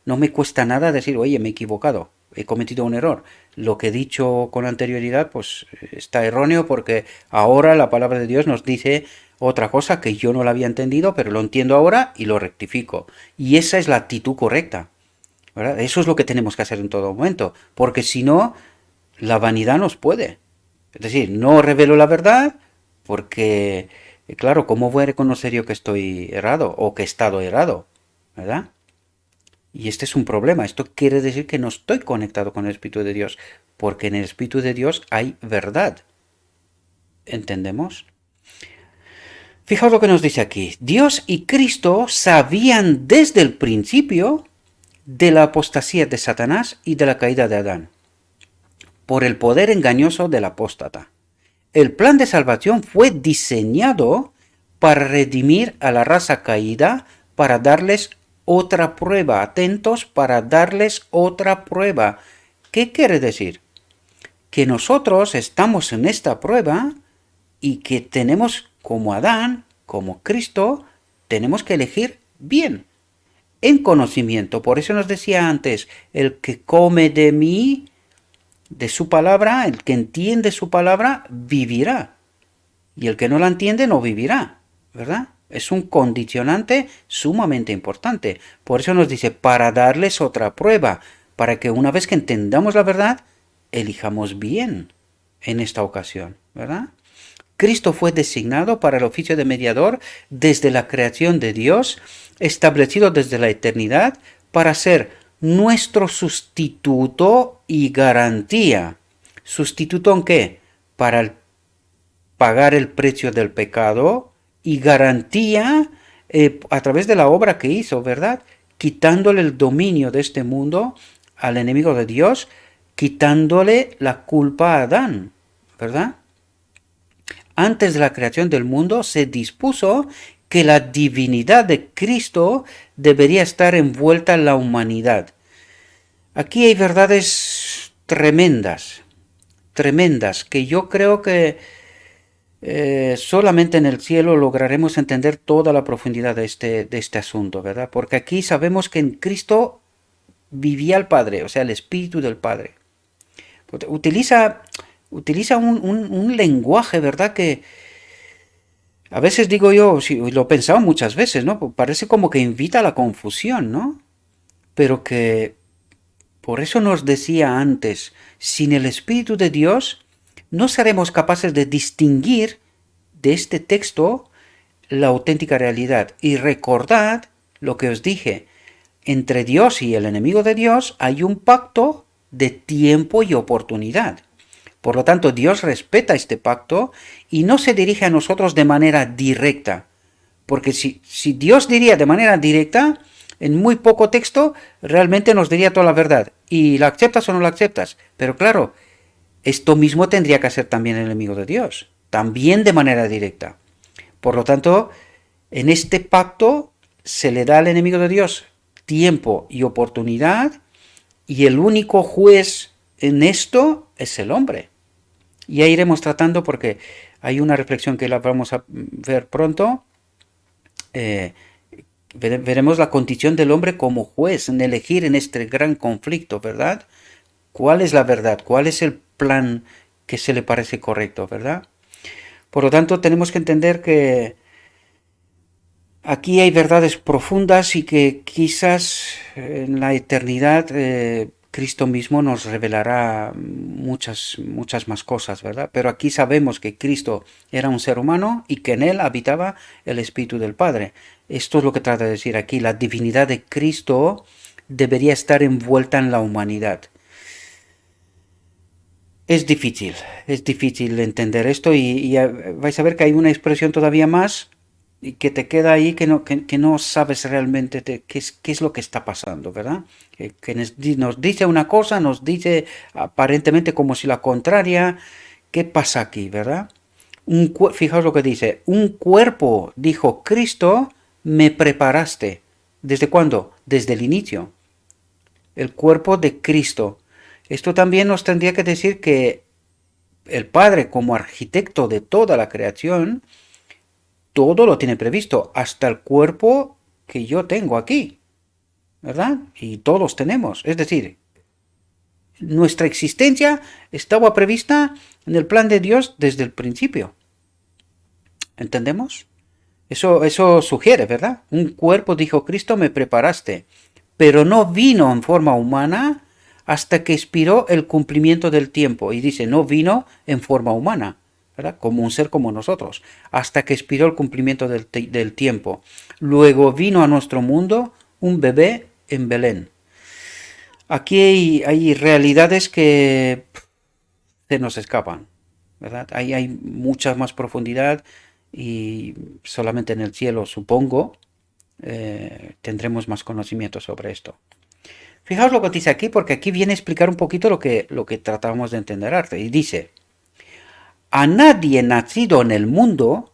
me cuesta nada decir, oye, me he equivocado, he cometido un error. Lo que he dicho con anterioridad, pues está erróneo porque ahora la palabra de Dios nos dice otra cosa que yo no la había entendido, pero lo entiendo ahora y lo rectifico. Y esa es la actitud correcta, ¿verdad? Eso es lo que tenemos que hacer en todo momento, porque si no, la vanidad nos puede. Es decir, no revelo la verdad porque, claro, ¿cómo voy a reconocer yo que estoy errado o que he estado errado? ¿Verdad? Y este es un problema. Esto quiere decir que no estoy conectado con el Espíritu de Dios, porque en el Espíritu de Dios hay verdad. ¿Entendemos? Fijaos lo que nos dice aquí. Dios y Cristo sabían desde el principio de la apostasía de Satanás y de la caída de Adán, por el poder engañoso del apóstata. El plan de salvación fue diseñado para redimir a la raza caída, para darles otra prueba. Atentos, para darles otra prueba. ¿Qué quiere decir? Que nosotros estamos en esta prueba y que tenemos, como Adán, como Cristo, tenemos que elegir bien, en conocimiento. Por eso nos decía antes, el que come de mí, de su palabra, el que entiende su palabra, vivirá. Y el que no la entiende, no vivirá, ¿verdad? Es un condicionante sumamente importante. Por eso nos dice, para darles otra prueba, para que una vez que entendamos la verdad, elijamos bien en esta ocasión, ¿verdad? Cristo fue designado para el oficio de mediador desde la creación de Dios, establecido desde la eternidad, para ser nuestro sustituto y garantía. ¿Sustituto en qué? Para pagar el precio del pecado y garantía a través de la obra que hizo, ¿verdad? Quitándole el dominio de este mundo al enemigo de Dios, quitándole la culpa a Adán, ¿verdad? Antes de la creación del mundo se dispuso que la divinidad de Cristo debería estar envuelta en la humanidad. Aquí hay verdades tremendas, que yo creo que solamente en el cielo lograremos entender toda la profundidad de este asunto, ¿verdad? Porque aquí sabemos que en Cristo vivía el Padre, o sea, el Espíritu del Padre. Utiliza, utiliza un lenguaje, ¿verdad? Que a veces digo yo, sí, lo he pensado muchas veces, ¿no? Parece como que invita a la confusión, ¿no? Pero que por eso nos decía antes, sin el Espíritu de Dios no seremos capaces de distinguir de este texto la auténtica realidad. Y recordad lo que os dije, entre Dios y el enemigo de Dios hay un pacto de tiempo y oportunidad. Por lo tanto, Dios respeta este pacto y no se dirige a nosotros de manera directa. Porque si Dios diría de manera directa, en muy poco texto, realmente nos diría toda la verdad. Y la aceptas o no la aceptas. Pero claro, esto mismo tendría que hacer también el enemigo de Dios. También de manera directa. Por lo tanto, en este pacto se le da al enemigo de Dios tiempo y oportunidad, y el único juez en esto es el hombre. Ya iremos tratando porque hay una reflexión que la vamos a ver pronto. Eh, veremos la condición del hombre como juez en elegir en este gran conflicto, ¿verdad? ¿Cuál es la verdad? ¿Cuál es el plan que se le parece correcto, ¿verdad? Por lo tanto, tenemos que entender que aquí hay verdades profundas y que quizás en la eternidad Cristo mismo nos revelará muchas más cosas, ¿verdad? Pero aquí sabemos que Cristo era un ser humano y que en él habitaba el Espíritu del Padre. Esto es lo que trata de decir aquí. La divinidad de Cristo debería estar envuelta en la humanidad. Es difícil entender esto y vais a ver que hay una expresión todavía más y que te queda ahí que no sabes realmente qué es lo que está pasando, ¿verdad? Que nos dice una cosa, nos dice aparentemente como si la contraria. ¿Qué pasa aquí, verdad? Fijaos lo que dice, un cuerpo, dijo Cristo, me preparaste. ¿Desde cuándo? Desde el inicio. El cuerpo de Cristo. Esto también nos tendría que decir que el Padre, como arquitecto de toda la creación, todo lo tiene previsto, hasta el cuerpo que yo tengo aquí, ¿verdad? Y todos tenemos. Es decir, nuestra existencia estaba prevista en el plan de Dios desde el principio. ¿Entendemos? Eso sugiere, ¿verdad? Un cuerpo, dijo Cristo, me preparaste, pero no vino en forma humana hasta que expiró el cumplimiento del tiempo. Y dice, no vino en forma humana, ¿verdad? Como un ser como nosotros, hasta que expiró el cumplimiento del tiempo. Luego vino a nuestro mundo un bebé en Belén. Aquí hay realidades que se nos escapan, ¿verdad? Hay mucha más profundidad y solamente en el cielo, supongo, tendremos más conocimiento sobre esto. Fijaos lo que dice aquí, porque aquí viene a explicar un poquito lo que tratábamos de entender arte. Y dice, a nadie nacido en el mundo,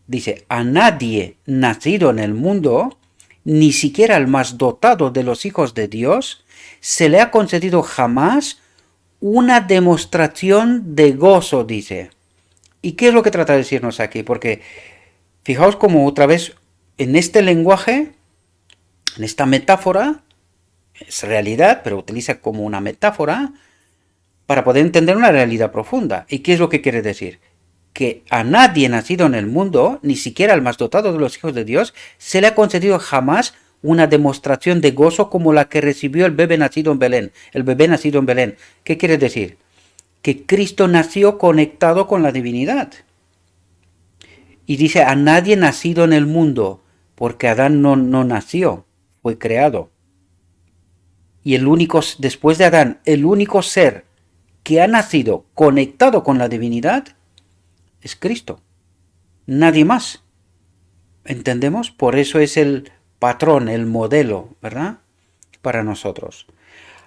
dice, a nadie nacido en el mundo, ni siquiera al más dotado de los hijos de Dios, se le ha concedido jamás una demostración de gozo, dice. ¿Y qué es lo que trata de decirnos aquí? Porque fijaos como otra vez en este lenguaje, en esta metáfora, es realidad, pero utiliza como una metáfora para poder entender una realidad profunda. ¿Y qué es lo que quiere decir? Que a nadie nacido en el mundo, ni siquiera al más dotado de los hijos de Dios, se le ha concedido jamás una demostración de gozo como la que recibió el bebé nacido en Belén. El bebé nacido en Belén. ¿Qué quiere decir? Que Cristo nació conectado con la divinidad. Y dice, a nadie nacido en el mundo, porque Adán no nació, fue creado. Y el único, después de Adán, el único ser que ha nacido conectado con la divinidad es Cristo. Nadie más. ¿Entendemos? Por eso es el patrón, el modelo, ¿verdad? Para nosotros.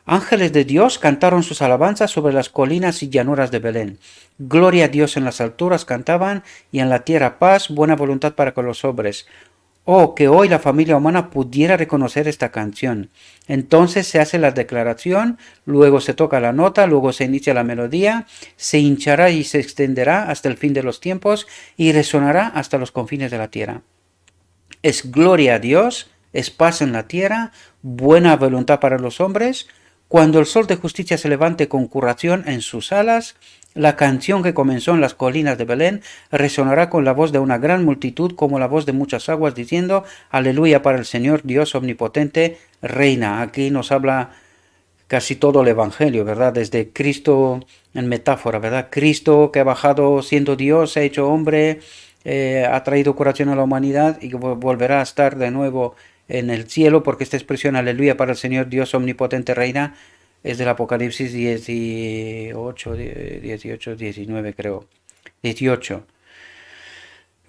Ángeles de Dios cantaron sus alabanzas sobre las colinas y llanuras de Belén. Gloria a Dios en las alturas cantaban y en la tierra paz, buena voluntad para con los hombres. o que hoy la familia humana pudiera reconocer esta canción. Entonces se hace la declaración, luego se toca la nota, luego se inicia la melodía, se hinchará y se extenderá hasta el fin de los tiempos y resonará hasta los confines de la tierra. Es gloria a Dios, es paz en la tierra, buena voluntad para los hombres. Cuando el sol de justicia se levante con curación en sus alas, la canción que comenzó en las colinas de Belén resonará con la voz de una gran multitud como la voz de muchas aguas, diciendo, aleluya para el Señor Dios omnipotente, reina. Aquí nos habla casi todo el Evangelio, ¿verdad? Desde Cristo en metáfora, ¿verdad? Cristo que ha bajado siendo Dios, se ha hecho hombre, ha traído curación a la humanidad y volverá a estar de nuevo en el cielo, porque esta expresión, aleluya para el Señor Dios omnipotente reina, es del Apocalipsis 18, 19 creo, 18.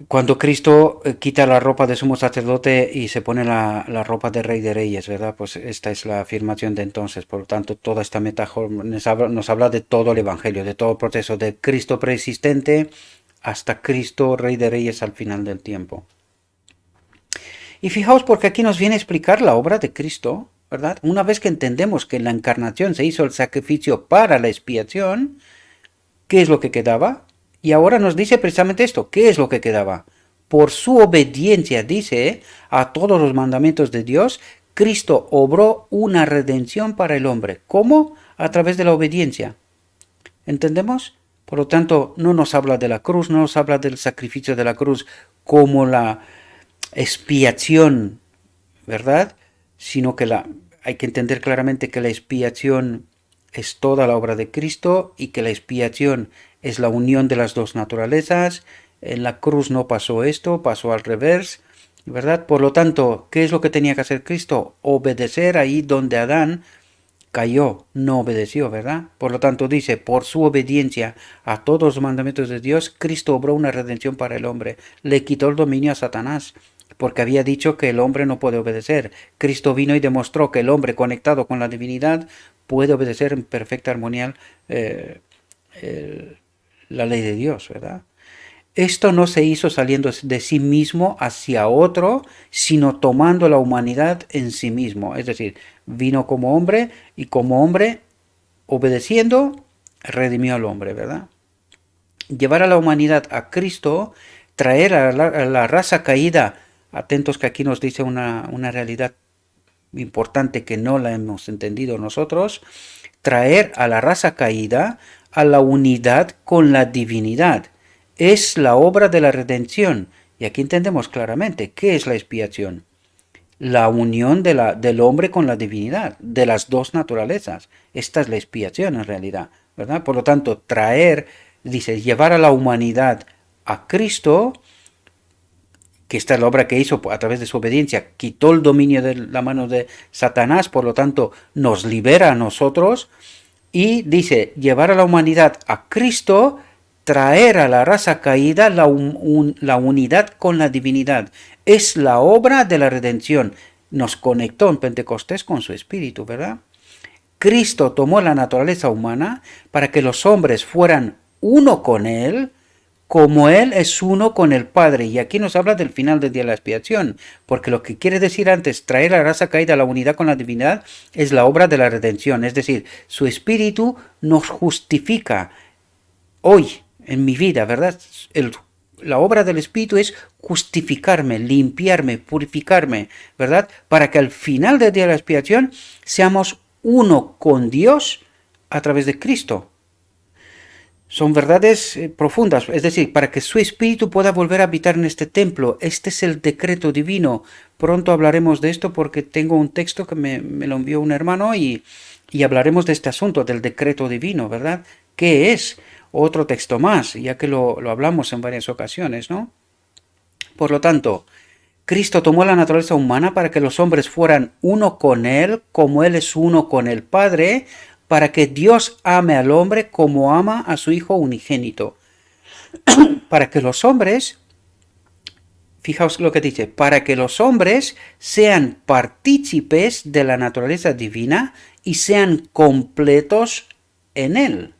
Cuando Cristo quita la ropa de sumo sacerdote y se pone la ropa de rey de reyes, ¿verdad? Pues esta es la afirmación de entonces. Por lo tanto, toda esta metáfora nos habla de todo el Evangelio, de todo el proceso de Cristo preexistente hasta Cristo rey de reyes al final del tiempo. Y fijaos porque aquí nos viene a explicar la obra de Cristo, ¿verdad? Una vez que entendemos que en la encarnación se hizo el sacrificio para la expiación, ¿qué es lo que quedaba? Y ahora nos dice precisamente esto, ¿qué es lo que quedaba? Por su obediencia, dice, a todos los mandamientos de Dios, Cristo obró una redención para el hombre. ¿Cómo? A través de la obediencia. ¿Entendemos? Por lo tanto, no nos habla de la cruz, no nos habla del sacrificio de la cruz como la expiación, ¿verdad? Sino que hay que entender claramente que la expiación es toda la obra de Cristo y que la expiación es la unión de las dos naturalezas. En la cruz no pasó esto, pasó al revés, ¿verdad? Por lo tanto, ¿qué es lo que tenía que hacer Cristo? Obedecer ahí donde Adán cayó, no obedeció, ¿verdad? Por lo tanto dice, por su obediencia a todos los mandamientos de Dios, Cristo obró una redención para el hombre, le quitó el dominio a Satanás, porque había dicho que el hombre no puede obedecer. Cristo vino y demostró que el hombre conectado con la divinidad puede obedecer en perfecta armonía la ley de Dios, ¿verdad? Esto no se hizo saliendo de sí mismo hacia otro, sino tomando la humanidad en sí mismo. Es decir, vino como hombre y como hombre, obedeciendo, redimió al hombre, ¿verdad? Llevar a la humanidad a Cristo, traer a la raza caída, atentos que aquí nos dice una realidad importante que no la hemos entendido nosotros, traer a la raza caída a la unidad con la divinidad. Es la obra de la redención. Y aquí entendemos claramente qué es la expiación. La unión del hombre con la divinidad, de las dos naturalezas. Esta es la expiación en realidad, ¿verdad? Por lo tanto, traer, dice, llevar a la humanidad a Cristo, que esta es la obra que hizo a través de su obediencia, quitó el dominio de la mano de Satanás, por lo tanto, nos libera a nosotros, y dice, llevar a la humanidad a Cristo, traer a la raza caída la unidad con la divinidad. Es la obra de la redención. Nos conectó en Pentecostés con su espíritu, ¿verdad? Cristo tomó la naturaleza humana para que los hombres fueran uno con Él, como Él es uno con el Padre. Y aquí nos habla del final del día de la expiación, porque lo que quiere decir antes, traer a la raza caída a la unidad con la divinidad, es la obra de la redención. Es decir, su espíritu nos justifica hoy, en mi vida, ¿verdad? La obra del Espíritu es justificarme, limpiarme, purificarme, ¿verdad? Para que al final del día de la expiación seamos uno con Dios a través de Cristo. Son verdades profundas, es decir, para que su espíritu pueda volver a habitar en este templo. Este es el decreto divino. Pronto hablaremos de esto porque tengo un texto que me lo envió un hermano y hablaremos de este asunto, del decreto divino, ¿verdad? ¿Qué es? Otro texto más, ya que lo hablamos en varias ocasiones, ¿no? Por lo tanto, Cristo tomó la naturaleza humana para que los hombres fueran uno con Él, como Él es uno con el Padre, para que Dios ame al hombre como ama a su Hijo unigénito. Para que los hombres, fijaos lo que dice, para que los hombres sean partícipes de la naturaleza divina y sean completos en Él.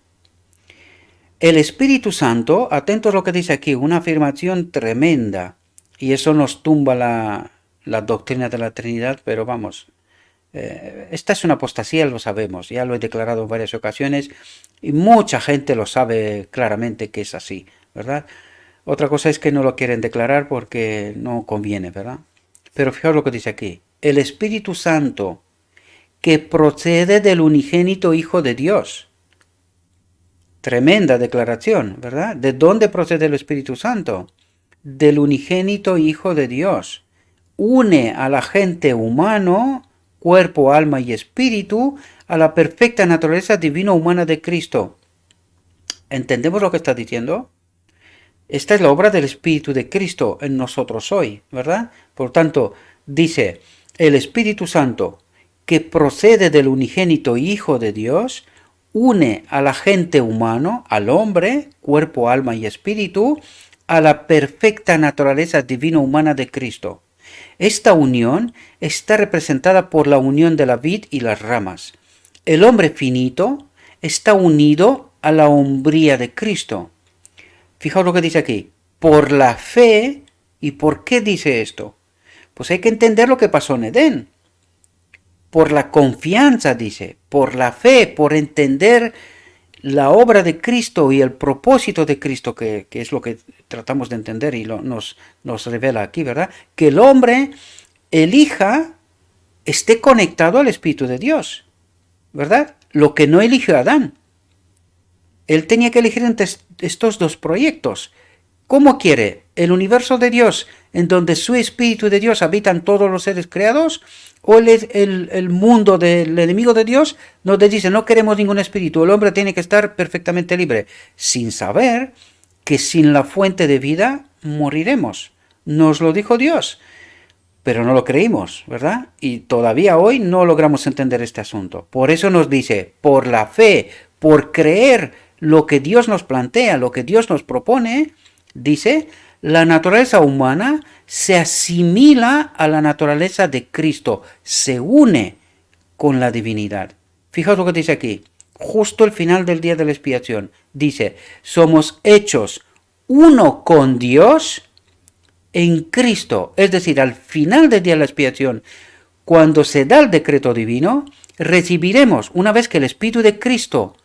El Espíritu Santo, atentos a lo que dice aquí, una afirmación tremenda. Y eso nos tumba la doctrina de la Trinidad, pero vamos, esta es una apostasía, lo sabemos, ya lo he declarado en varias ocasiones y mucha gente lo sabe claramente que es así, ¿verdad? Otra cosa es que no lo quieren declarar porque no conviene, ¿verdad? Pero fijaos lo que dice aquí. El Espíritu Santo que procede del unigénito Hijo de Dios. Tremenda declaración, ¿verdad? ¿De dónde procede el Espíritu Santo? Del unigénito Hijo de Dios. Une a la gente humano, cuerpo, alma y espíritu, a la perfecta naturaleza divino-humana de Cristo. ¿Entendemos lo que está diciendo? Esta es la obra del Espíritu de Cristo en nosotros hoy, ¿verdad? Por tanto, dice, el Espíritu Santo, que procede del unigénito Hijo de Dios, une a la gente humano, al hombre, cuerpo, alma y espíritu, a la perfecta naturaleza divino-humana de Cristo. Esta unión está representada por la unión de la vid y las ramas. El hombre finito está unido a la hombría de Cristo. Fijaos lo que dice aquí. Por la fe. ¿Y por qué dice esto? Pues hay que entender lo que pasó en Edén. Por la confianza, dice. Por la fe, por entender la obra de Cristo y el propósito de Cristo, que es lo que tratamos de entender y nos revela aquí, ¿verdad? Que el hombre elija, esté conectado al Espíritu de Dios, ¿verdad? Lo que no eligió Adán. Él tenía que elegir entre estos dos proyectos. ¿Cómo quiere? ¿El universo de Dios, en donde su Espíritu de Dios habitan todos los seres creados? ¿O el mundo del enemigo de Dios, donde dice no queremos ningún espíritu, el hombre tiene que estar perfectamente libre, sin saber que sin la fuente de vida moriremos? Nos lo dijo Dios, pero no lo creímos, ¿verdad? Y todavía hoy no logramos entender este asunto. Por eso nos dice, por la fe, por creer lo que Dios nos plantea, lo que Dios nos propone, dice, la naturaleza humana se asimila a la naturaleza de Cristo, se une con la divinidad. Fijaos lo que dice aquí, justo el final del día de la expiación, dice, somos hechos uno con Dios en Cristo, es decir, al final del día de la expiación, cuando se da el decreto divino, recibiremos, una vez que el Espíritu de Cristo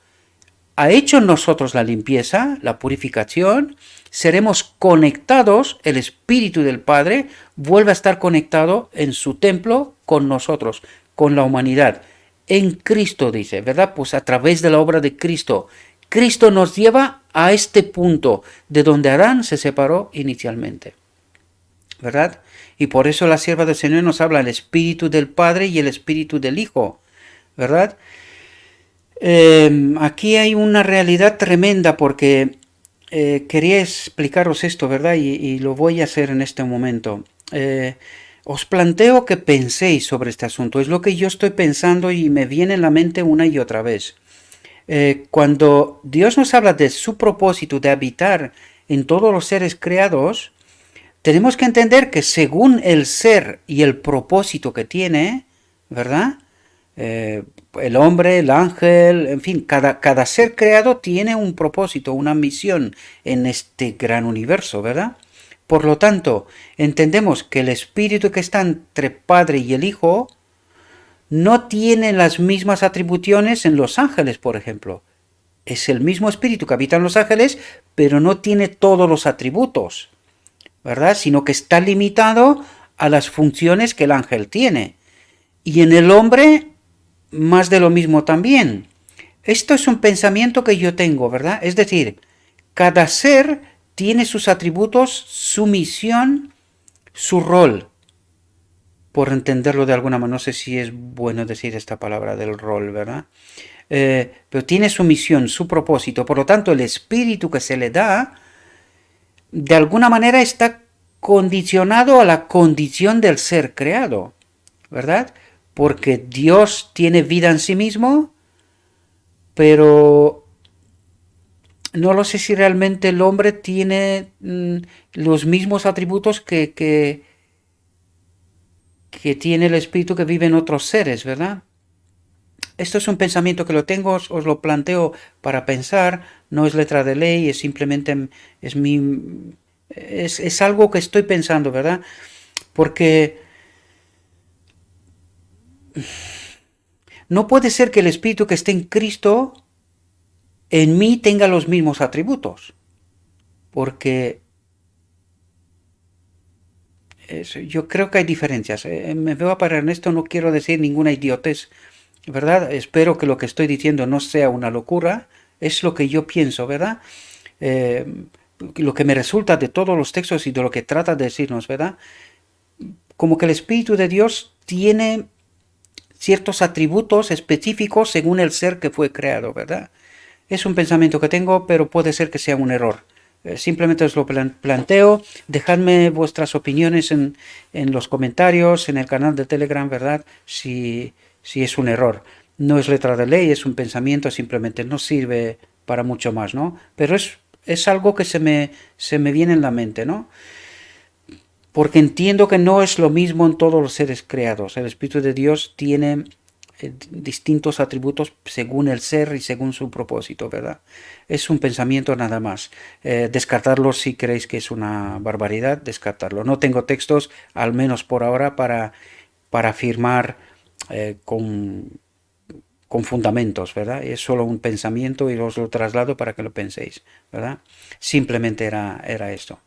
ha hecho en nosotros la limpieza, la purificación, seremos conectados, el Espíritu del Padre vuelve a estar conectado en su templo con nosotros, con la humanidad. En Cristo, dice, ¿verdad? Pues a través de la obra de Cristo. Cristo nos lleva a este punto de donde Adán se separó inicialmente, ¿verdad? Y por eso la sierva del Señor nos habla el Espíritu del Padre y el Espíritu del Hijo, ¿verdad? Aquí hay una realidad tremenda porque quería explicaros esto, ¿verdad? Y lo voy a hacer en este momento. Os planteo que penséis sobre este asunto. Es lo que yo estoy pensando y me viene en la mente una y otra vez. Cuando Dios nos habla de su propósito de habitar en todos los seres creados, tenemos que entender que según el ser y el propósito que tiene, ¿verdad? El hombre, el ángel, en fin, cada ser creado tiene un propósito, una misión en este gran universo, ¿verdad? Por lo tanto, entendemos que el espíritu que está entre Padre y el Hijo no tiene las mismas atribuciones en los ángeles, por ejemplo. Es el mismo espíritu que habita en los ángeles, pero no tiene todos los atributos, ¿verdad? Sino que está limitado a las funciones que el ángel tiene. Y en el hombre, más de lo mismo también. Esto es un pensamiento que yo tengo, ¿verdad? Es decir, cada ser tiene sus atributos, su misión, su rol. Por entenderlo de alguna manera, no sé si es bueno decir esta palabra del rol, ¿verdad? Pero tiene su misión, su propósito. Por lo tanto, el espíritu que se le da, de alguna manera está condicionado a la condición del ser creado, ¿verdad? Porque Dios tiene vida en sí mismo, pero no lo sé si realmente el hombre tiene los mismos atributos que tiene el espíritu que vive en otros seres, ¿verdad? Esto es un pensamiento que lo tengo, os lo planteo para pensar, no es letra de ley, es simplemente es mi Es algo que estoy pensando, ¿verdad? Porque no puede ser que el Espíritu que esté en Cristo en mí tenga los mismos atributos. Porque yo creo que hay diferencias. Me veo a parar en esto, no quiero decir ninguna idiotez, ¿verdad? Espero que lo que estoy diciendo no sea una locura, es lo que yo pienso, ¿verdad? Eh, lo que me resulta de todos los textos y de lo que trata de decirnos, ¿verdad? Como que el Espíritu de Dios tiene ciertos atributos específicos según el ser que fue creado, ¿verdad? Es un pensamiento que tengo, pero puede ser que sea un error. Simplemente os lo planteo. Dejadme vuestras opiniones en los comentarios, en el canal de Telegram, ¿verdad? Si es un error. No es letra de ley, es un pensamiento, simplemente no sirve para mucho más, ¿no? Pero es algo que se me viene en la mente, ¿no? Porque entiendo que no es lo mismo en todos los seres creados. El Espíritu de Dios tiene distintos atributos según el ser y según su propósito, ¿verdad? Es un pensamiento nada más. Descartarlo si creéis que es una barbaridad, descartarlo. No tengo textos, al menos por ahora, para afirmar con fundamentos, ¿verdad? Es solo un pensamiento y os lo traslado para que lo penséis, ¿verdad? Simplemente era esto.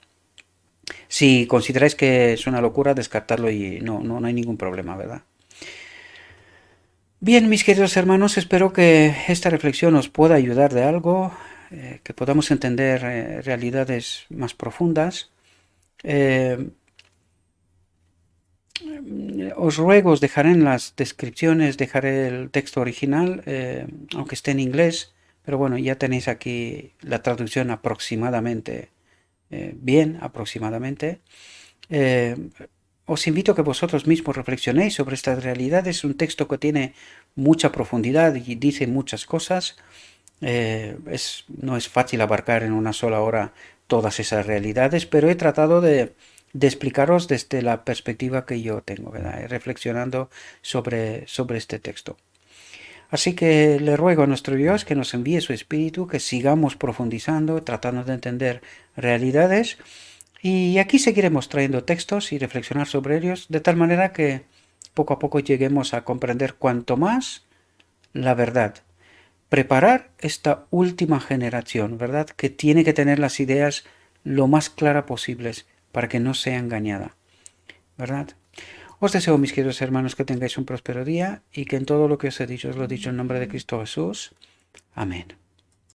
Si consideráis que es una locura, descartarlo y no hay ningún problema, ¿verdad? Bien, mis queridos hermanos, espero que esta reflexión os pueda ayudar de algo, que podamos entender realidades más profundas. Eh, Os ruego, os dejaré en las descripciones, dejaré el texto original, aunque esté en inglés, pero bueno, ya tenéis aquí la traducción aproximadamente bien, aproximadamente. Eh, Os invito a que vosotros mismos reflexionéis sobre estas realidades. Es un texto que tiene mucha profundidad y dice muchas cosas. No es fácil abarcar en una sola hora todas esas realidades, pero he tratado de explicaros desde la perspectiva que yo tengo, ¿verdad? Reflexionando sobre este texto. Así que le ruego a nuestro Dios que nos envíe su Espíritu, que sigamos profundizando, tratando de entender realidades. Y aquí seguiremos trayendo textos y reflexionar sobre ellos, de tal manera que poco a poco lleguemos a comprender cuanto más la verdad. Preparar esta última generación, ¿verdad? Que tiene que tener las ideas lo más claras posibles para que no sea engañada, ¿verdad? Os deseo, mis queridos hermanos, que tengáis un próspero día y que en todo lo que os he dicho os lo he dicho en nombre de Cristo Jesús. Amén.